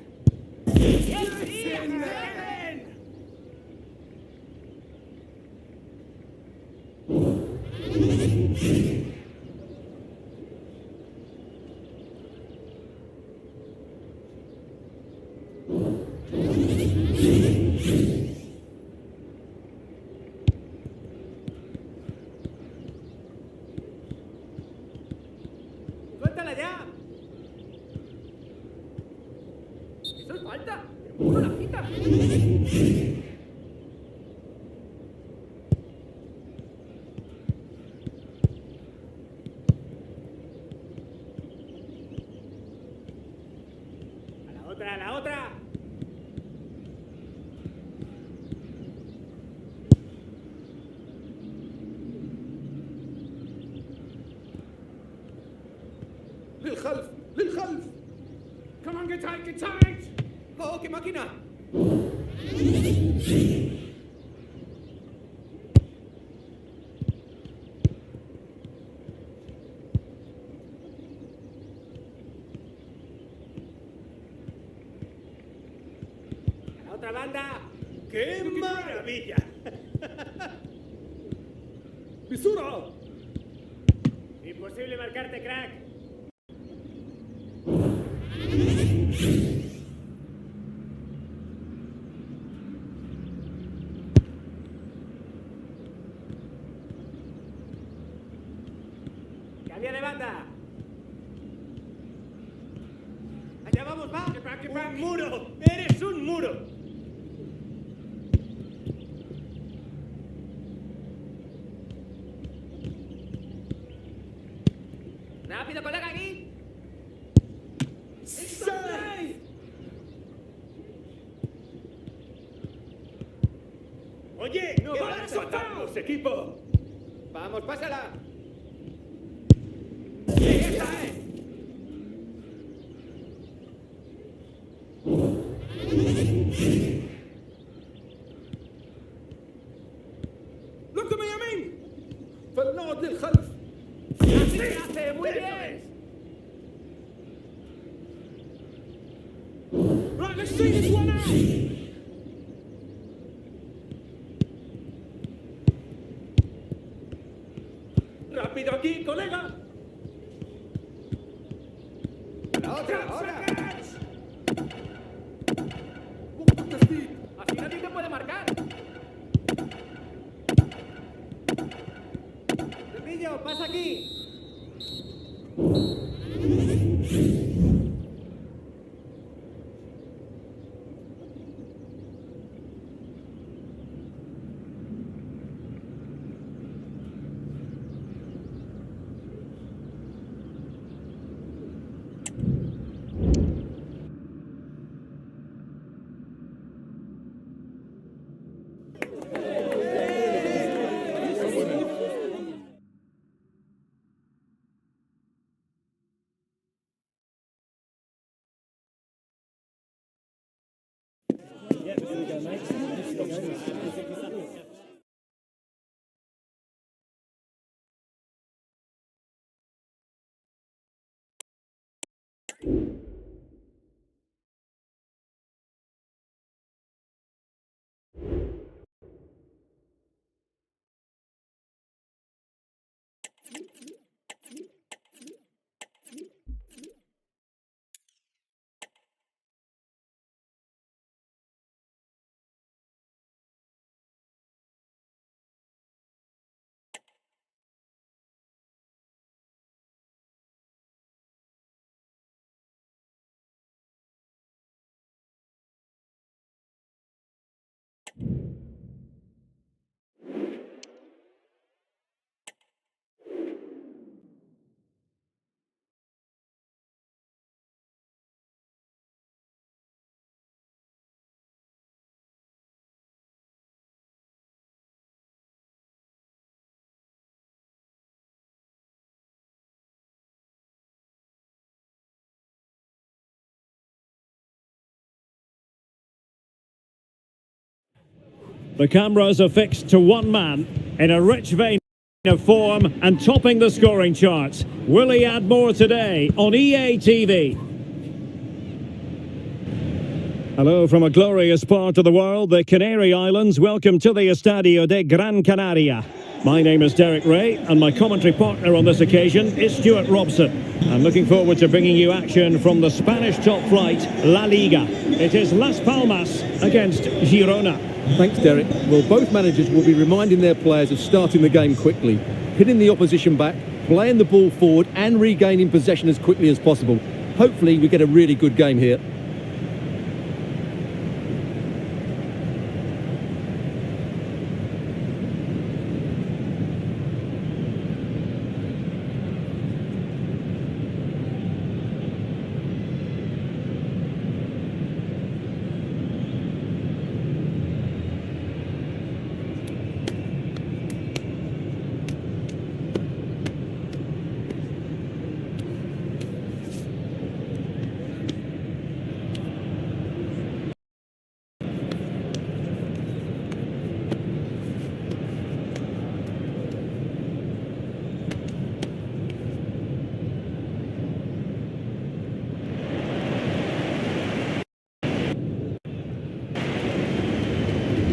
¡Suéltala ya! ¡Eso es falta! ¿Pero cómo no la quita? ¡A la otra, a la otra! للخلف للخلف Come on, get tight, get tight! ¡Oh, qué máquina! ¡A la otra banda! ¡Qué maravilla! بسرعة! Imposible marcarte, crack. Cambia de banda. papá. Un muro. Eres un muro. Rápido, colega, aquí. Oye, no vas a matarnos, equipo. Vamos, pásala. ¡Esa, ¡Look at me, Yamin! فلنعد للخلف. ¡Así se hace! ¡Muy bien! Right, let's see this one out. Rápido aquí, colega. ¡La otra, ahora! Así nadie te puede marcar. Pepillo, pasa aquí. The cameras are fixed to one man in a rich vein of form and topping the scoring charts. Will he add more today on EA TV? Hello from a glorious part of the world, the Canary Islands. Welcome to the Estadio de Gran Canaria. My name is Derek Ray, and my commentary partner on this occasion is Stuart Robson. I'm looking forward to bringing you action from the Spanish top flight, La Liga. It is Las Palmas against Girona. Thanks, Derek. Well, both managers will be reminding their players of starting the game quickly, hitting the opposition back, playing the ball forward and regaining possession as quickly as possible. Hopefully we get a really good game here.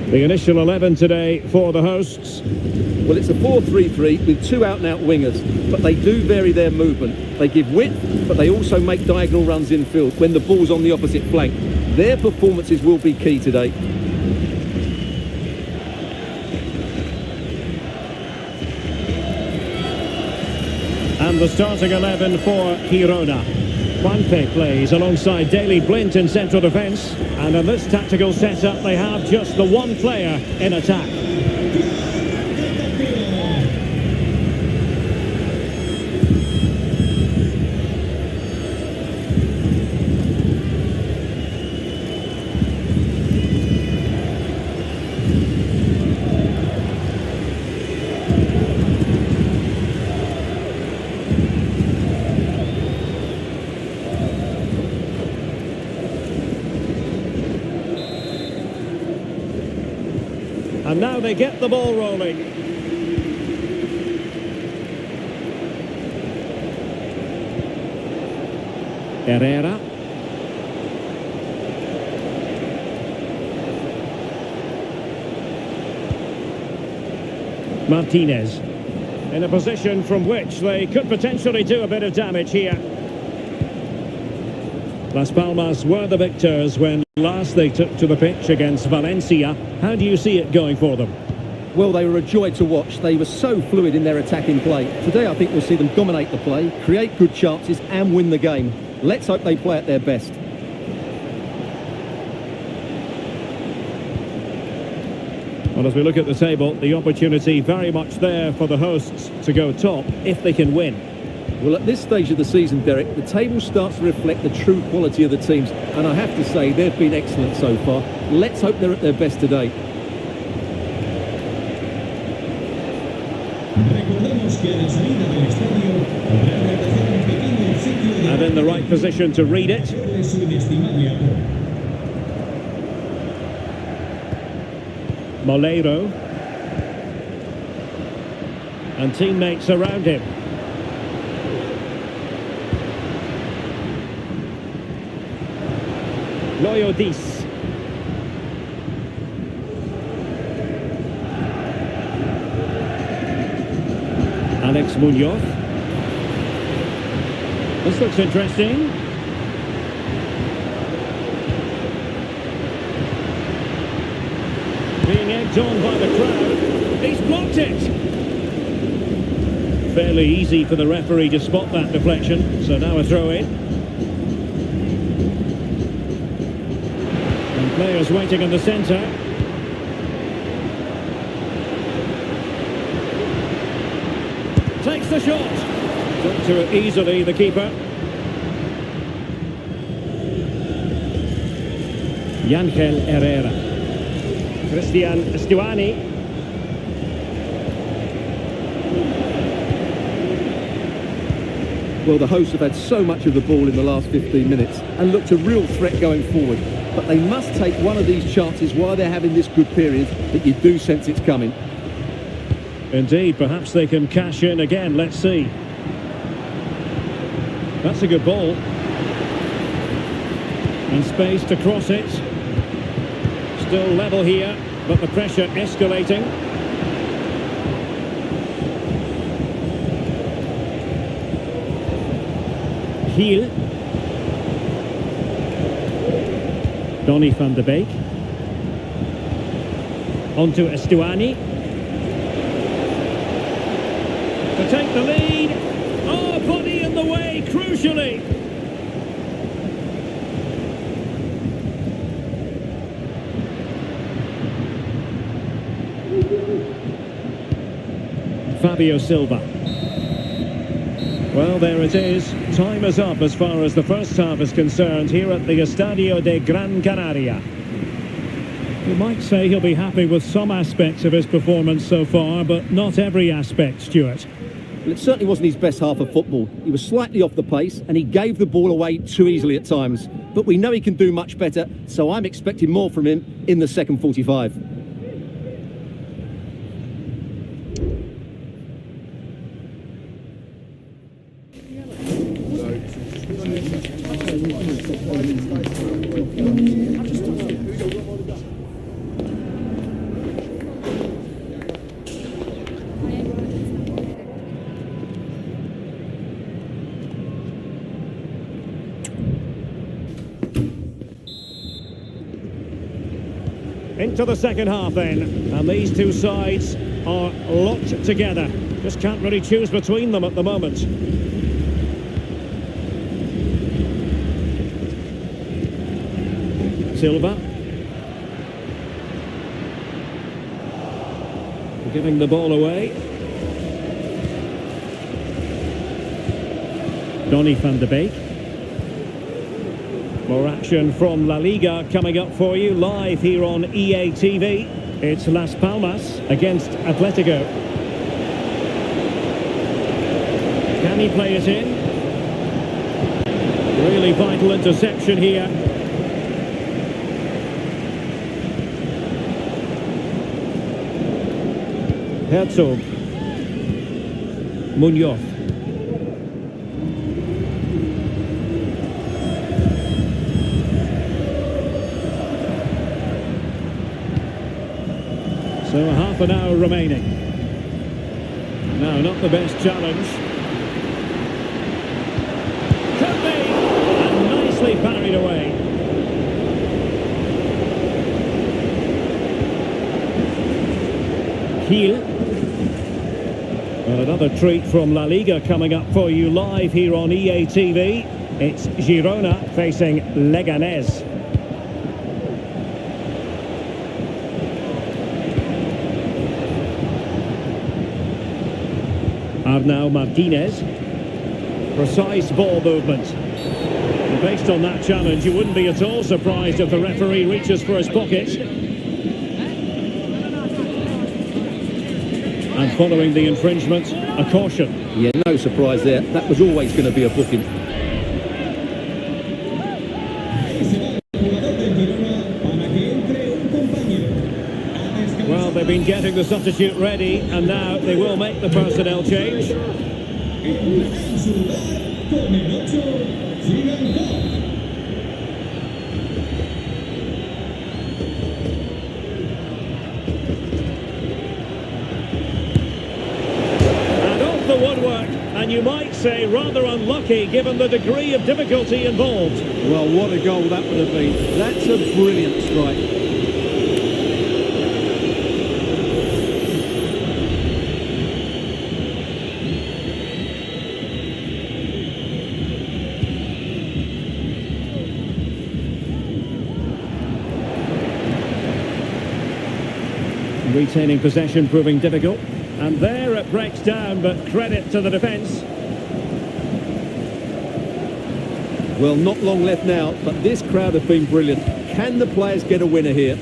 The initial 11 today for the hosts. Well, it's a 4-3-3 with two out-and-out wingers, but they do vary their movement. They give width, but they also make diagonal runs in field when the ball's on the opposite flank. Their performances will be key today. And the starting 11 for Girona. Bantai plays alongside Daley Blint in central defence. And in this tactical setup, they have just the one player in attack. And now they get the ball rolling. Herrera. Martinez. In a position from which they could potentially do a bit of damage here. Las Palmas were the victors when last they took to the pitch against Valencia. How do you see it going for them? Well, they were a joy to watch. They were so fluid in their attacking play. Today, I think we'll see them dominate the play, create good chances and win the game. Let's hope they play at their best. Well, as we look at the table, the opportunity very much there for the hosts to go top if they can win. Well, at this stage of the season, Derek, the table starts to reflect the true quality of the teams, and I have to say they've been excellent so far. Let's hope they're at their best today. And in the right position to read it. Moleiro. And teammates around him. Loyodis. Alex Munoz. This looks interesting. Being egged on by the crowd. He's blocked it. Fairly easy for the referee to spot that deflection. So now a throw in. Players waiting in the centre. Takes the shot. Took to it easily, the keeper. Yangel Herrera. Christian Stuani. Well, the hosts have had so much of the ball in the last 15 minutes and looked a real threat going forward. But they must take one of these chances while they're having this good period that you do sense it's coming. Indeed, perhaps they can cash in again. Let's see. That's a good ball. And space to cross it. Still level here, but the pressure escalating. Heel. Donny van de Beek. On to Stuani. To take the lead. Oh, body in the way, crucially. Fabio Silva. Well, there it is. Time is up as far as the first half is concerned here at the Estadio de Gran Canaria. You might say he'll be happy with some aspects of his performance so far, but not every aspect, Stuart. Well, it certainly wasn't his best half of football. He was slightly off the pace and he gave the ball away too easily at times. But we know he can do much better, so I'm expecting more from him in the second 45. Into the second half then, and these two sides are locked together. Just can't really choose between them at the moment. Silva. Giving the ball away. Donny van de Beek. More action from La Liga coming up for you live here on EA TV. It's Las Palmas against Atletico. Can he play it in? Really vital interception here. Herzog. Munoz. So half an hour remaining. No, not the best challenge. Could be! And nicely parried away. Kiel. Well, another treat from La Liga coming up for you live here on EA TV. It's Girona facing Leganés. Arnau Martinez. Precise ball movement. And based on that challenge, you wouldn't be at all surprised if the referee reaches for his pocket. And following the infringement, a caution. Yeah, no surprise there. That was always going to be a booking. Well, they've been getting the substitute ready, and now they will make the personnel change. And off the woodwork, and you might say rather unlucky given the degree of difficulty involved. Well, what a goal that would have been. That's a brilliant strike. Retaining possession proving difficult. And there it breaks down, but credit to the defence. Well, not long left now, but this crowd have been brilliant. Can the players get a winner here?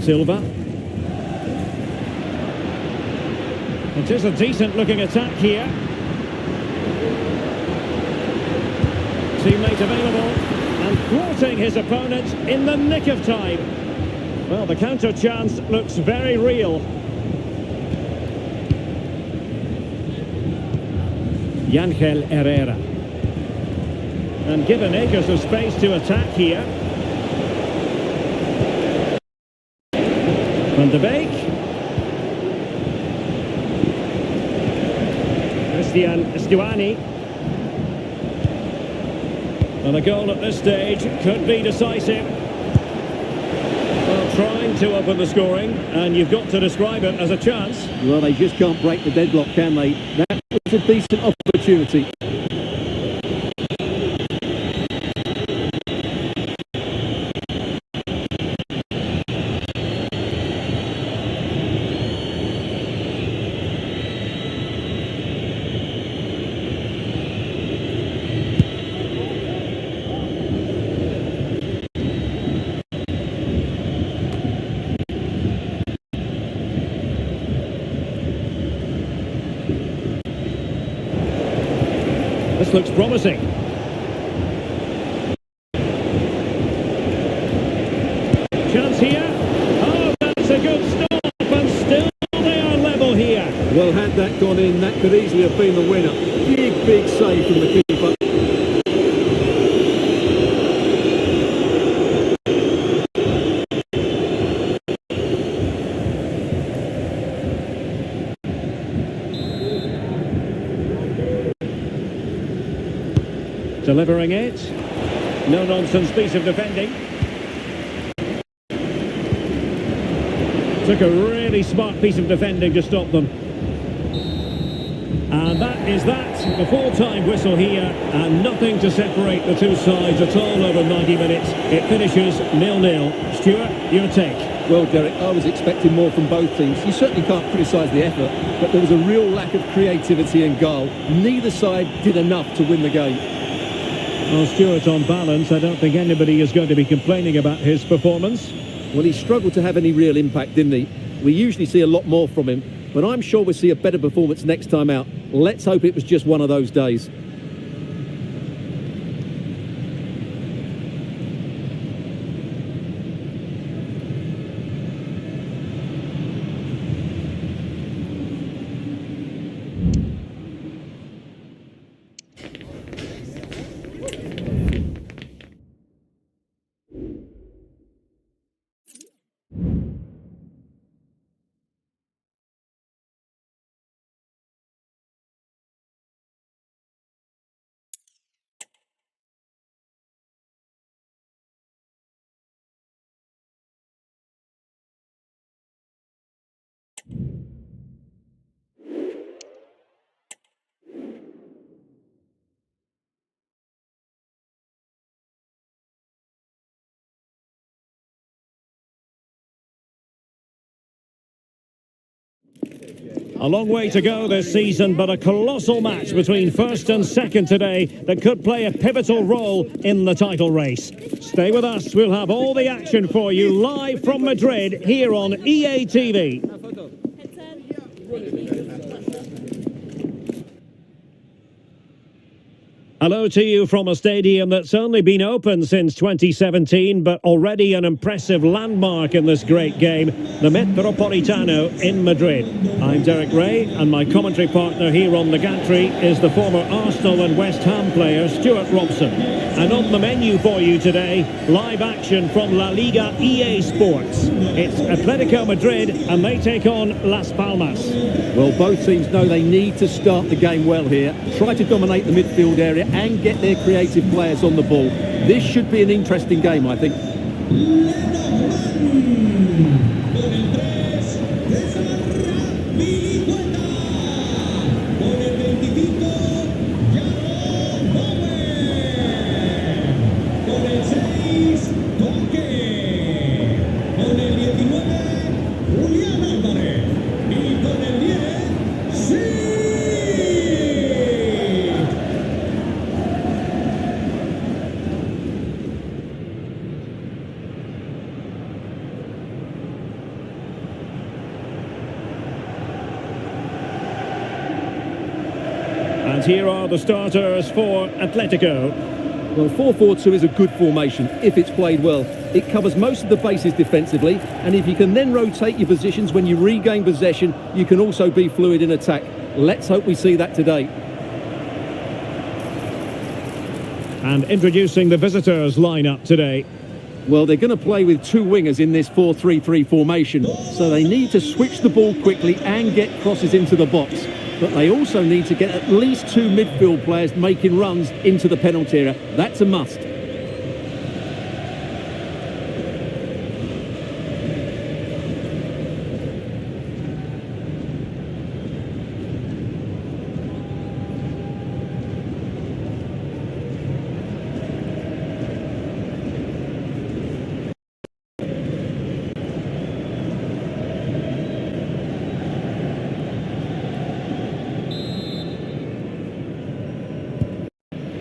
Silva. It is a decent looking attack here. Teammate available and thwarting his opponent in the nick of time. Well, the counter chance looks very real. Yangel Herrera. And given acres of space to attack here. Van de Beek. Christian Stuani. And a goal at this stage could be decisive. Well, trying to open the scoring, and you've got to describe it as a chance. Well, they just can't break the deadlock, can they? That was a decent opportunity. This looks promising. Chance here. Oh, that's a good stop, and still they are level here. Well, had that gone in, that could easily have been the winner. Big save from the keeper. Delivering it. No-nonsense piece of defending. Took a really smart piece of defending to stop them. And that is that, the full-time whistle here, and nothing to separate the two sides at all over 90 minutes. It finishes 0-0. Stuart, your take? Well, Derek, I was expecting more from both teams. You certainly can't criticise the effort, but there was a real lack of creativity and goal. Neither side did enough to win the game. Well, Stuart, on balance, I don't think anybody is going to be complaining about his performance. Well, he struggled to have any real impact, didn't he? We usually see a lot more from him, but I'm sure we'll see a better performance next time out. Let's hope it was just one of those days. A long way to go this season, but a colossal match between first and second today that could play a pivotal role in the title race. Stay with us, we'll have all the action for you live from Madrid here on EA TV. Hello to you from a stadium that's only been open since 2017, but already an impressive landmark in this great game, the Metropolitano in Madrid. I'm Derek Ray, and my commentary partner here on the gantry is the former Arsenal and West Ham player Stuart Robson. And on the menu for you today, live action from La Liga EA Sports. It's Atletico Madrid, and they take on Las Palmas. Well, both teams know they need to start the game well here, try to dominate the midfield area and get their creative players on the ball. This should be an interesting game, I think. And here are the starters for Atletico. Well, 4-4-2 is a good formation if it's played well. It covers most of the bases defensively, and if you can then rotate your positions when you regain possession, you can also be fluid in attack. Let's hope we see that today. And introducing the visitors lineup today. Well, they're going to play with two wingers in this 4-3-3 formation, so they need to switch the ball quickly and get crosses into the box. But they also need to get at least two midfield players making runs into the penalty area. That's a must.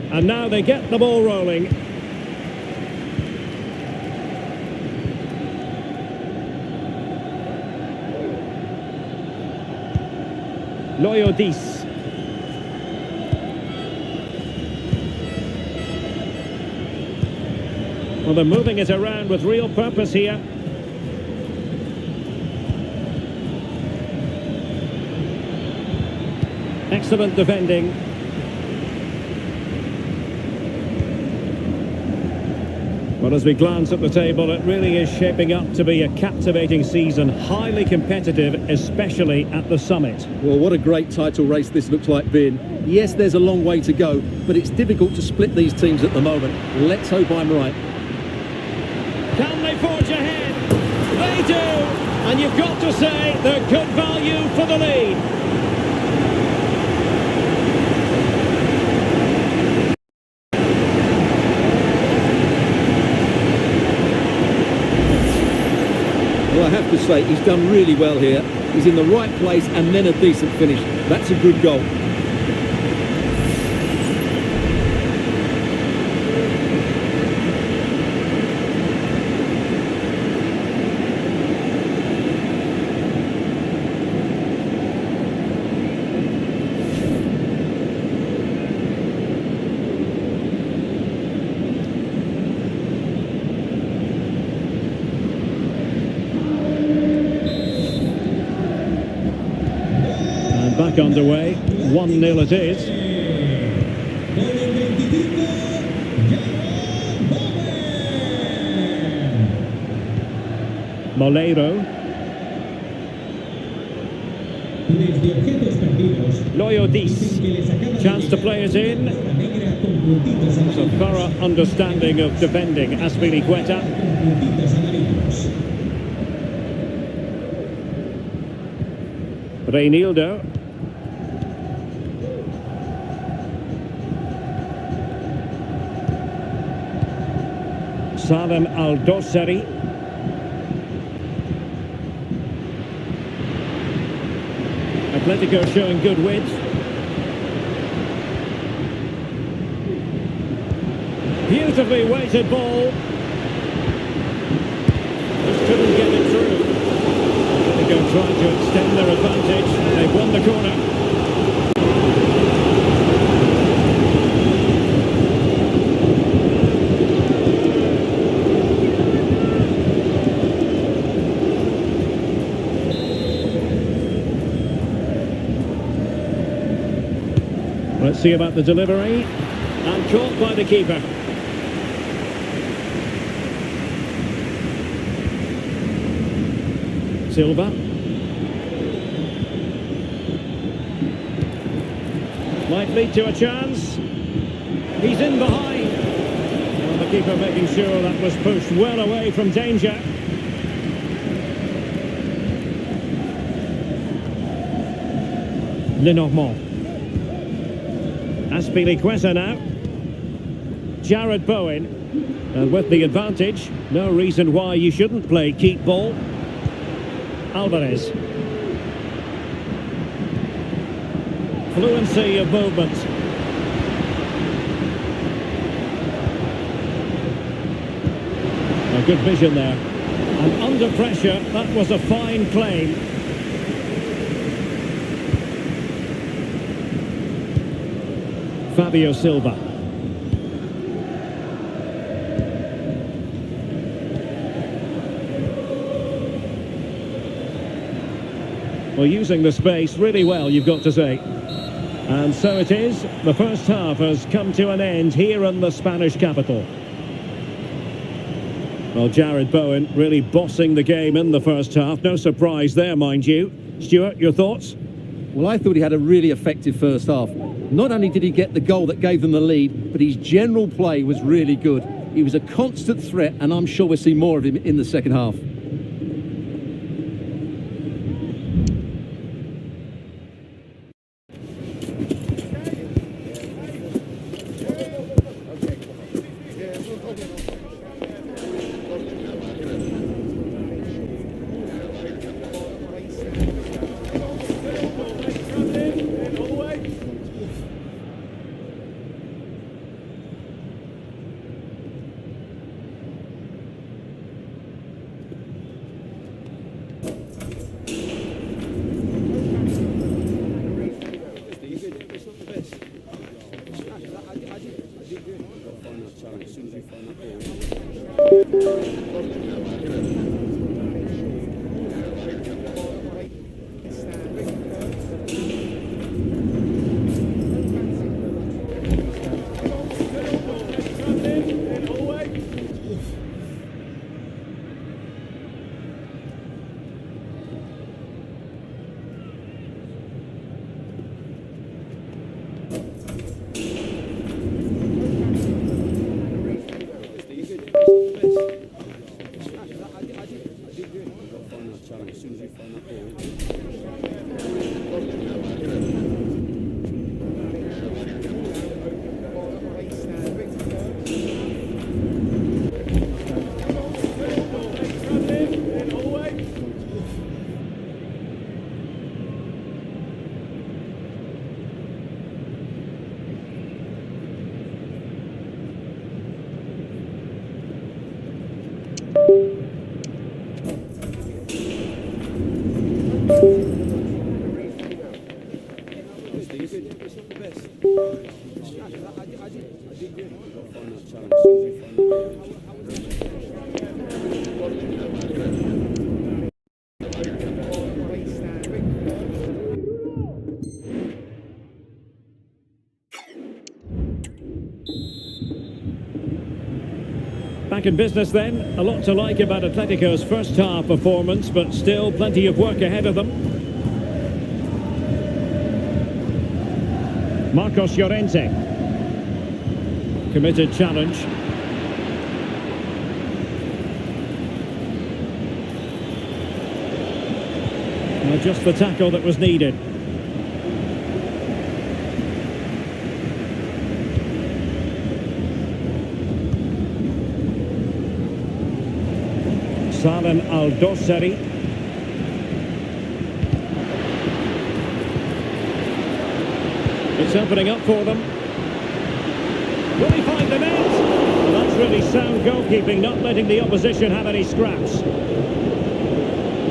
And now they get the ball rolling. Loyodis. Well, they're moving it around with real purpose here. Excellent defending. Well, as we glance at the table, it really is shaping up to be a captivating season, highly competitive, especially at the summit. Well, what a great title race this looks like being. Yes, there's a long way to go, but it's difficult to split these teams at the moment. Let's hope I'm right. Can they forge ahead? They do! And you've got to say they're good value for the lead. have to say, he's done really well here. He's in the right place and then a decent finish. That's a good goal. Back underway, 1-0 it is. Con el 25, Moleiro, desde objetos perdidos. Loyodis, chance to play it in. Negra con puntitos It's a amarillos. thorough understanding of defending Azpilicueta. Con puntitos amarillos. Reinildo. Salem Al-Dossari. Atletico showing good width. Beautifully weighted ball. Just couldn't get it through. Atletico trying to extend their advantage. They've won the corner. Let's see about the delivery. And caught by the keeper. Silva. Might lead to a chance. He's in behind. Well, the keeper making sure that was pushed well away from danger. Lenormand. Azpilicueta now. Jared Bowen. And with the advantage, no reason why you shouldn't play keep ball. Alvarez. Fluency of movement. A good vision there. And under pressure, that was a fine claim. Fabio Silva. Well, using the space really well, you've got to say. And so it is. The first half has come to an end here in the Spanish capital. Well, Jared Bowen really bossing the game in the first half. No surprise there, mind you. Stuart, your thoughts? Well, I thought he had a really effective first half. Not only did he get the goal that gave them the lead, but his general play was really good. He was a constant threat, and I'm sure we'll see more of him in the second half. Back in business then. A lot to like about Atletico's first half performance, but still plenty of work ahead of them. Marcos Llorente. Committed challenge. Well, just the tackle that was needed. Salen Aldosari. It's opening up for them. Will he find the net? Well, that's really sound goalkeeping, not letting the opposition have any scraps.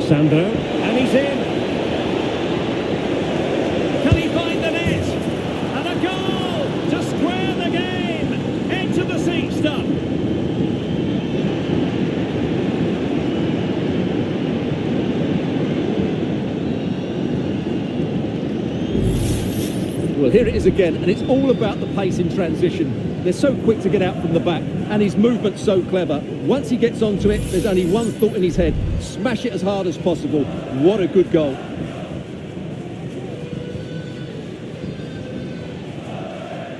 Sandro, and he's in. Can he find the net? And a goal to square the game. Edge of the seat stuff. Well, here it is again, and it's all about the pace in transition. They're so quick to get out from the back, and his movement's so clever. Once he gets onto it, there's only one thought in his head: smash it as hard as possible. What a good goal.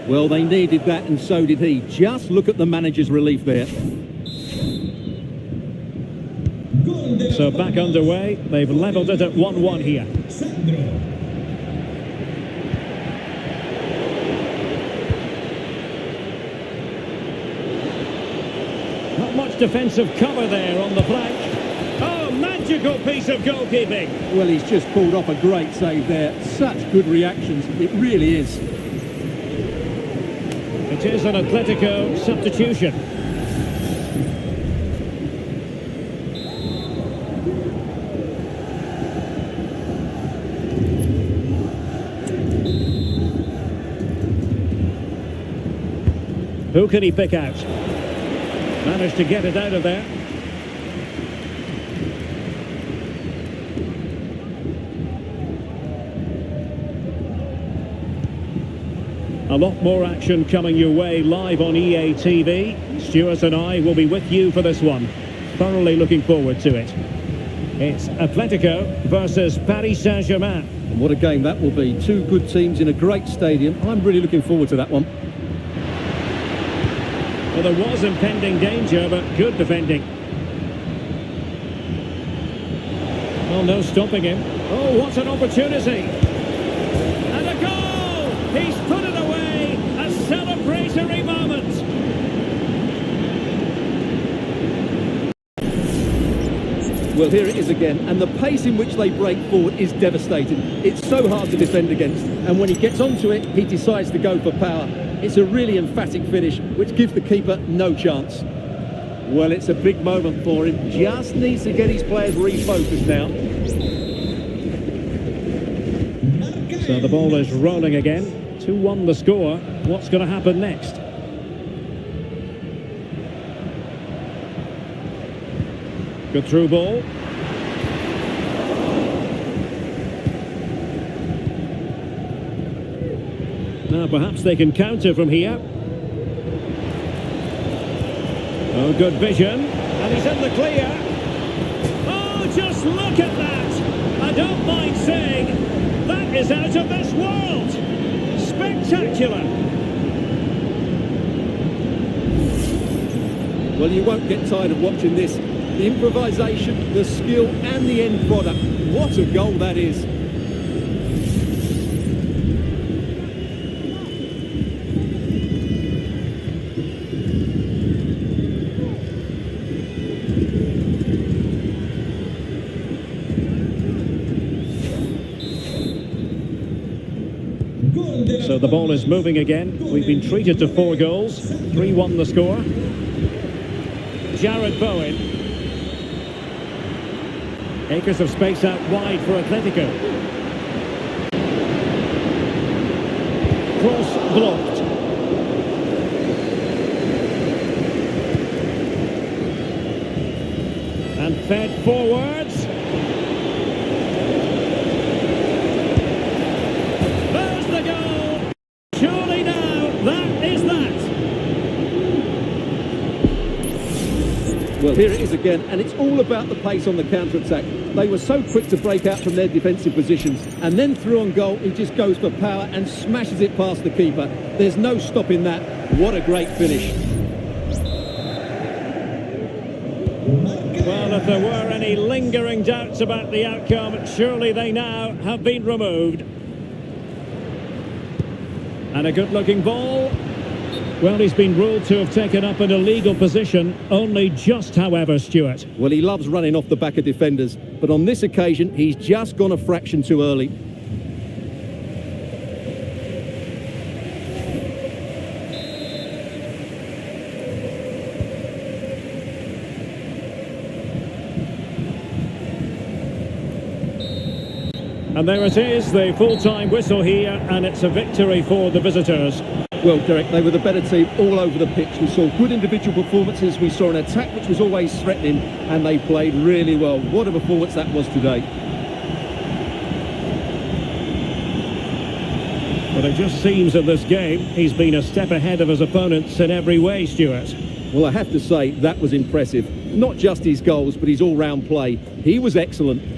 Well, they needed that, and so did he. Just look at the manager's relief there. So back underway. They've levelled it at 1-1 here. Not much defensive cover there on the flank. Oh, magical piece of goalkeeping. Well, he's just pulled off a great save there. Such good reactions. It really is. It is an Atletico substitution. Who can he pick out? Managed to get it out of there. A lot more action coming your way live on EA TV. Stuart and I will be with you for this one. Thoroughly looking forward to it. It's Atletico versus Paris Saint-Germain. And what a game that will be. Two good teams in a great stadium. I'm really looking forward to that one. Well, there was impending danger, but good defending. Well, no stopping him. Oh, what an opportunity! And a goal! He's put it away! A celebratory moment! Well, here it is again, and the pace in which they break forward is devastating. It's so hard to defend against, and when he gets onto it, he decides to go for power. It's a really emphatic finish, which gives the keeper no chance. Well, it's a big moment for him. Just needs to get his players refocused now. So the ball is rolling again. 2-1 the score. What's going to happen next? Good through ball. Now perhaps they can counter from here. Oh, good vision. And he's in the clear. Oh, just look at that. I don't mind saying that is out of this world. Spectacular. Well, you won't get tired of watching this. The improvisation, the skill and the end product. What a goal that is. So the ball is moving again. We've been treated to 4 goals. 3-1 the score. Jared Bowen. Acres of space out wide for Atletico. Cross blocked. fed forwards. There's the goal. Surely now, that is that. Well, here it is again, and it's all about the pace on the counter-attack. They were so quick to break out from their defensive positions, and then through on goal, he just goes for power and smashes it past the keeper. There's no stopping that. What a great finish. Well, if there were any lingering doubts about the outcome, surely they now have been removed. And a good-looking ball. Well, he's been ruled to have taken up an illegal position, only just, however, Stuart. Well, he loves running off the back of defenders, but on this occasion, he's just gone a fraction too early. And there it is, the full-time whistle here, and it's a victory for the visitors. Well, Derek, they were the better team all over the pitch. We saw good individual performances. We saw an attack which was always threatening, and they played really well. What a performance that was today. But it just seems in this game, he's been a step ahead of his opponents in every way, Stuart. Well, I have to say, that was impressive. Not just his goals, but his all-round play. He was excellent.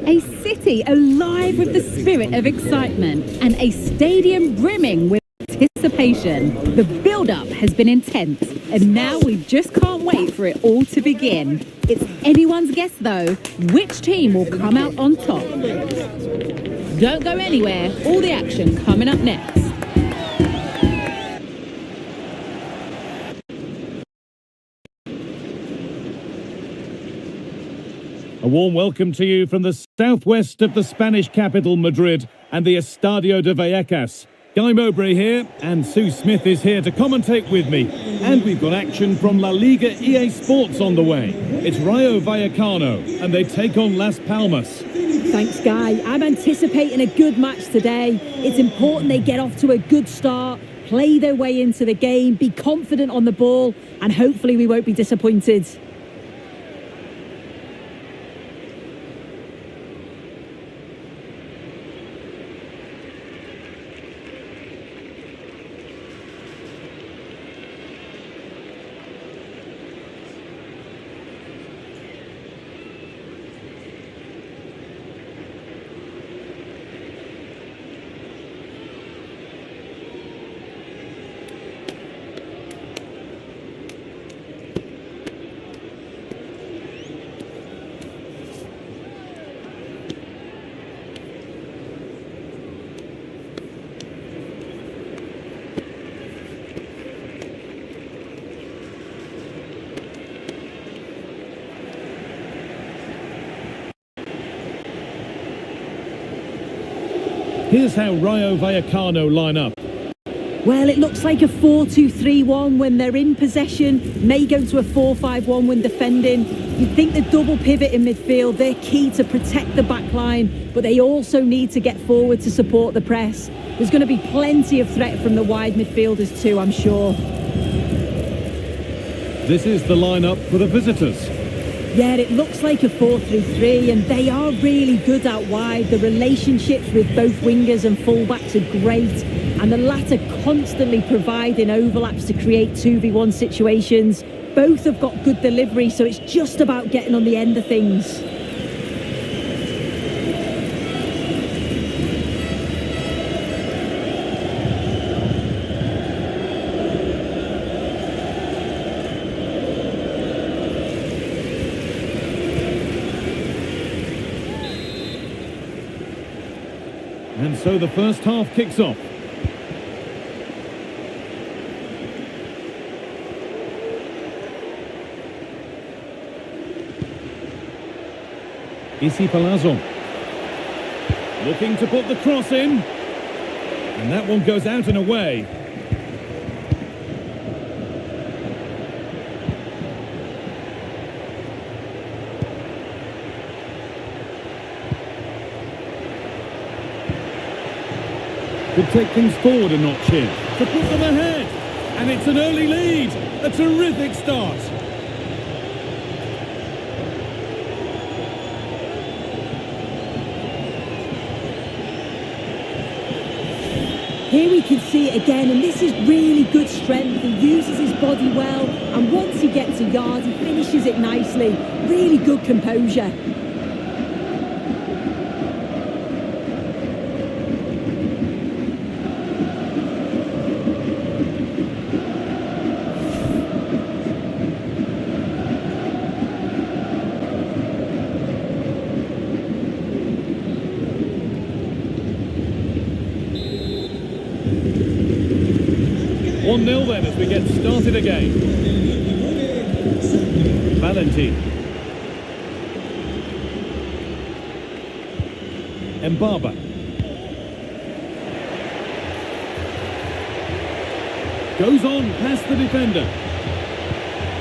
A city alive with the spirit of excitement and a stadium brimming with anticipation. The build-up has been intense, and now we just can't wait for it all to begin. It's anyone's guess, though, which team will come out on top. Don't go anywhere. All the action coming up next. A warm welcome to you from the southwest of the Spanish capital, Madrid, and the Estadio de Vallecas. Guy Mowbray here, and Sue Smith is here to commentate with me. And we've got action from La Liga EA Sports on the way. It's Rayo Vallecano, and they take on Las Palmas. Thanks, Guy. I'm anticipating a good match today. It's important they get off to a good start, play their way into the game, be confident on the ball, and hopefully we won't be disappointed. Here's how Rayo Vallecano line up. Well, it looks like a 4-2-3-1 when they're in possession, may go to a 4-5-1 when defending. You'd think the double pivot in midfield, they're key to protect the back line, but they also need to get forward to support the press. There's going to be plenty of threat from the wide midfielders too, I'm sure. This is the lineup for the visitors. Yeah, it looks like a 4-3-3, and they are really good out wide. The relationships with both wingers and fullbacks are great, and the latter constantly providing overlaps to create 2v1 situations. Both have got good delivery, so it's just about getting on the end of things. And so the first half kicks off. Isi Palazzo looking to put the cross in, and that one goes out and away. Could take things forward a notch here to put them ahead, and it's an early lead. A terrific start. Here we can see it again, and this is really good strength. He uses his body well, and once he gets a yard, he finishes it nicely. Really good composure. Nil then as we get started again. Valentine. Mbaba. Goes on past the defender.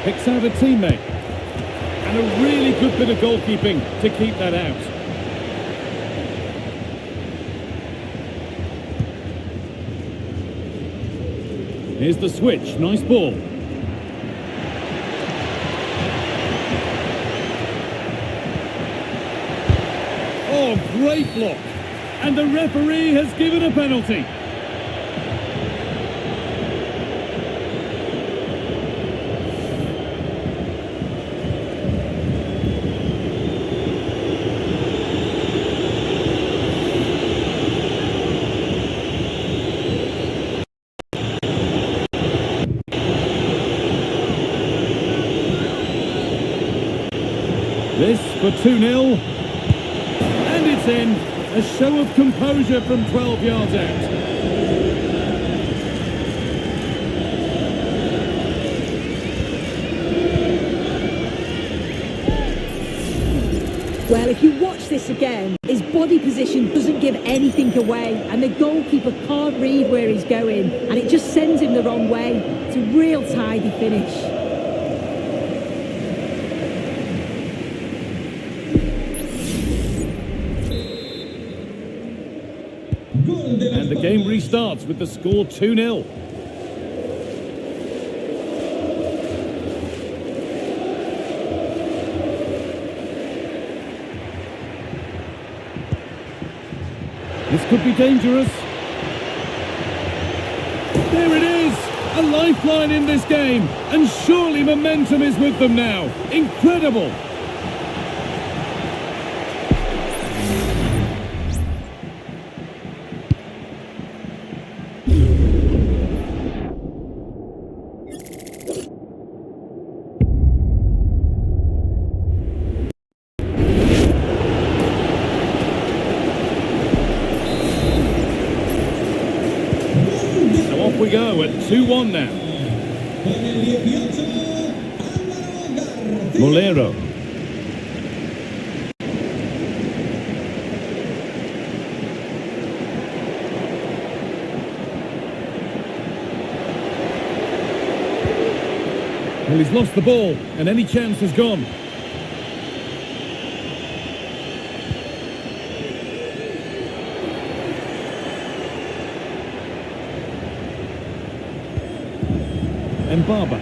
Picks out a teammate. And a really good bit of goalkeeping to keep that out. Here's the switch, nice ball. Oh, great block. And the referee has given a penalty. This for 2-0, and it's in. A show of composure from 12 yards out. Well, if you watch this again, his body position doesn't give anything away, and the goalkeeper can't read where he's going, and it just sends him the wrong way. It's a real tidy finish. And the game restarts with the score 2-0. This could be dangerous. There it is! A lifeline in this game, and surely momentum is with them now. Incredible! We go at 2-1 now. Molero. Well, he's lost the ball, and any chance has gone. Mbaba.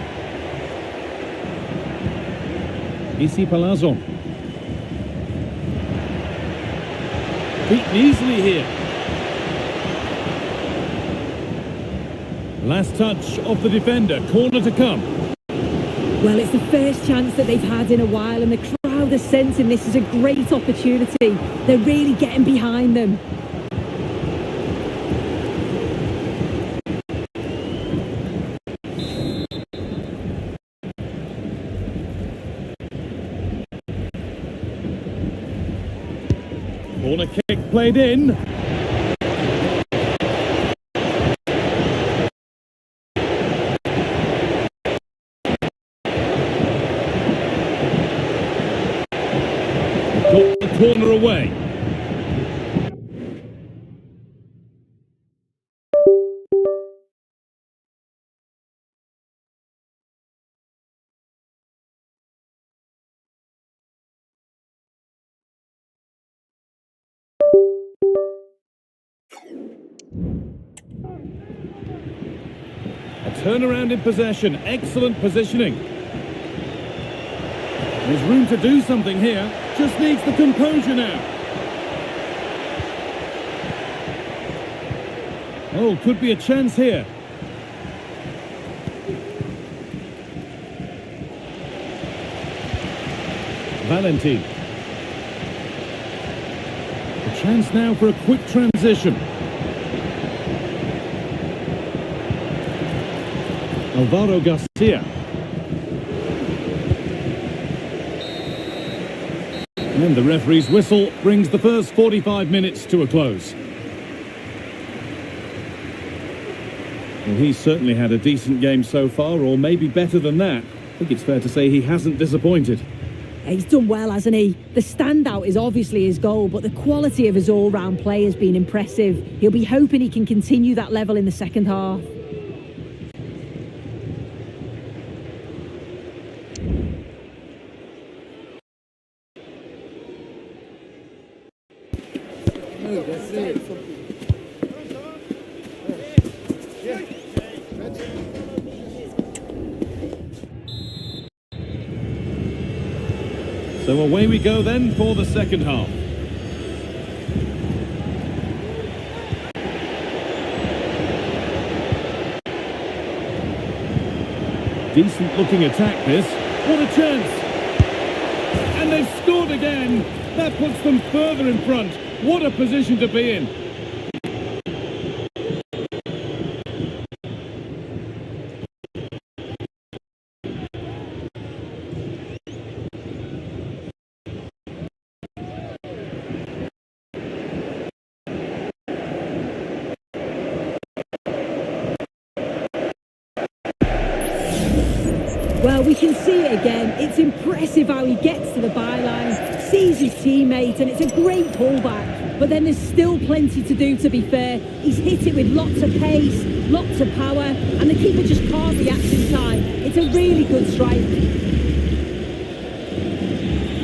Isi Palazzo. Beaten easily here. Last touch of the defender. Corner to come. Well, it's the first chance that they've had in a while, and the crowd are sensing this is a great opportunity. They're really getting behind them. Corner kick played in. Got the corner away. A turnaround in possession. Excellent positioning. There's room to do something here. Just needs the composure now. Oh, could be a chance here. Valentin. A chance now for a quick transition. Alvaro Garcia. And the referee's whistle brings the first 45 minutes to a close. Well, he's certainly had a decent game so far, or maybe better than that. I think it's fair to say he hasn't disappointed. He's done well, hasn't he? The standout is obviously his goal, but the quality of his all-round play has been impressive. He'll be hoping he can continue that level in the second half. So away we go then for the second half. Decent looking attack this. What a chance! And they've scored again! That puts them further in front. What a position to be in. Well, we can see it again. It's impressive how he gets to the byline, sees his teammate, and it's a great pullback. But then there's still plenty to do, to be fair. He's hit it with lots of pace, lots of power, and the keeper just can't react in time. It's a really good strike.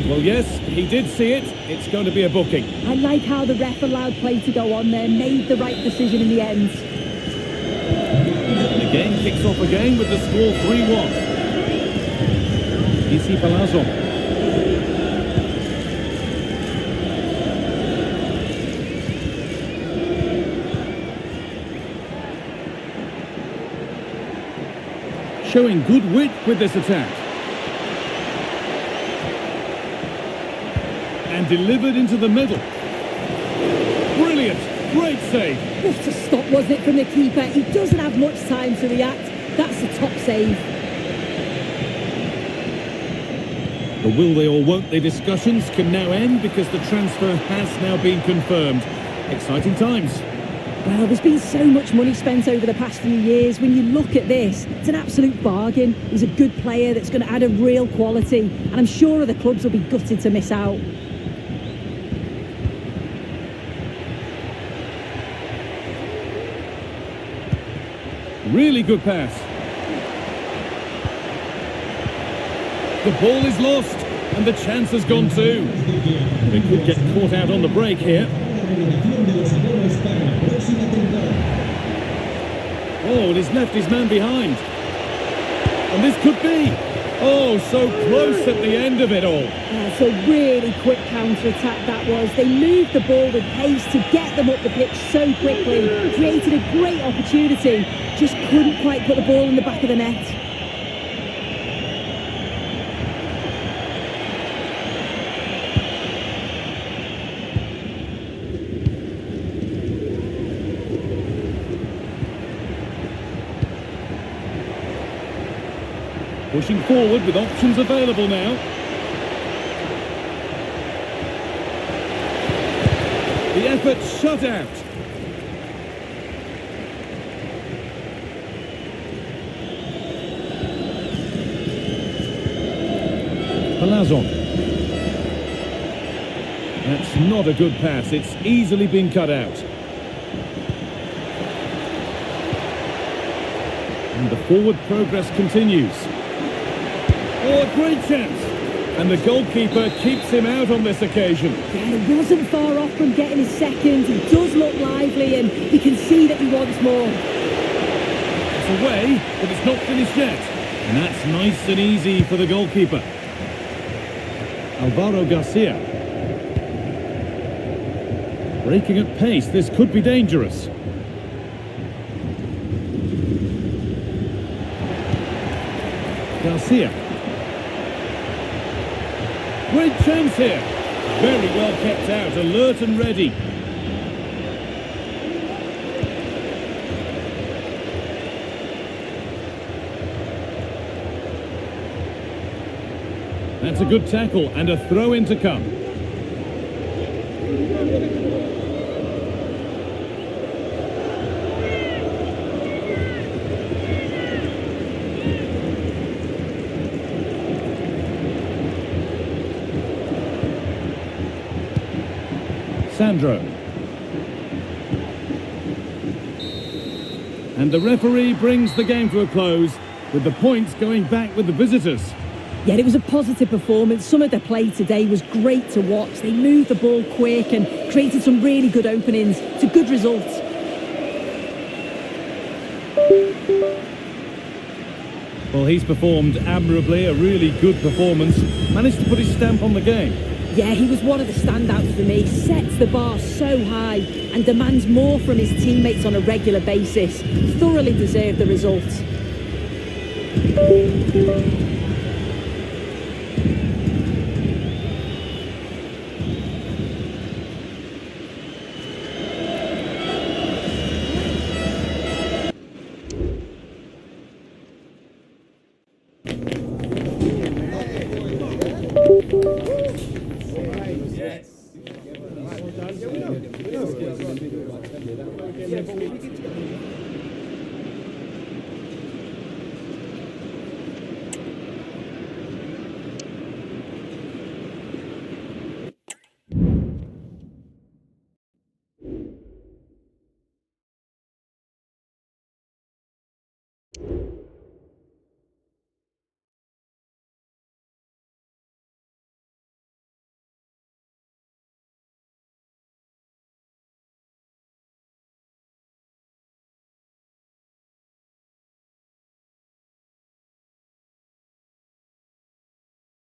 Well, yes, he did see it. It's going to be a booking. I like how the ref allowed play to go on there, made the right decision in the end. And the game kicks off again with the score 3-1. Isi Palazzo. Showing good wit with this attack. And delivered into the middle. Brilliant! Great save. What a stop, wasn't it, from the keeper? He doesn't have much time to react. That's a top save. The will they or won't they discussions can now end because the transfer has now been confirmed. Exciting times. Well, there's been so much money spent over the past few years. When you look at this, it's an absolute bargain. He's a good player that's going to add a real quality, and I'm sure other clubs will be gutted to miss out. Really good pass. The ball is lost, and the chance has gone too. They could get caught out on the break here. Oh, and he's left his man behind. And this could be. Oh, so close at the end of it all. It's a really quick counter-attack that was. They moved the ball with pace to get them up the pitch so quickly. Created a great opportunity. Just couldn't quite put the ball in the back of the net. Pushing forward with options available now. The effort shut out. Palazon. That's not a good pass. It's easily been cut out. And the forward progress continues. Oh, a great chance! And the goalkeeper keeps him out on this occasion. Yeah, he wasn't far off from getting his second. He does look lively and you can see that he wants more. It's away, but it's not finished yet. And that's nice and easy for the goalkeeper. Alvaro Garcia. Breaking at pace, this could be dangerous. Garcia. Great chance here. Very well kept out, alert and ready. That's a good tackle and a throw-in to come. Sandro. And the referee brings the game to a close, with the points going back with the visitors. Yeah, it was a positive performance. Some of their play today was great to watch. They moved the ball quick and created some really good openings. It's a good result. Well, he's performed admirably, a really good performance. Managed to put his stamp on the game. Yeah, he was one of the standouts for me. Sets the bar so high and demands more from his teammates on a regular basis. Thoroughly deserved the result. Yes.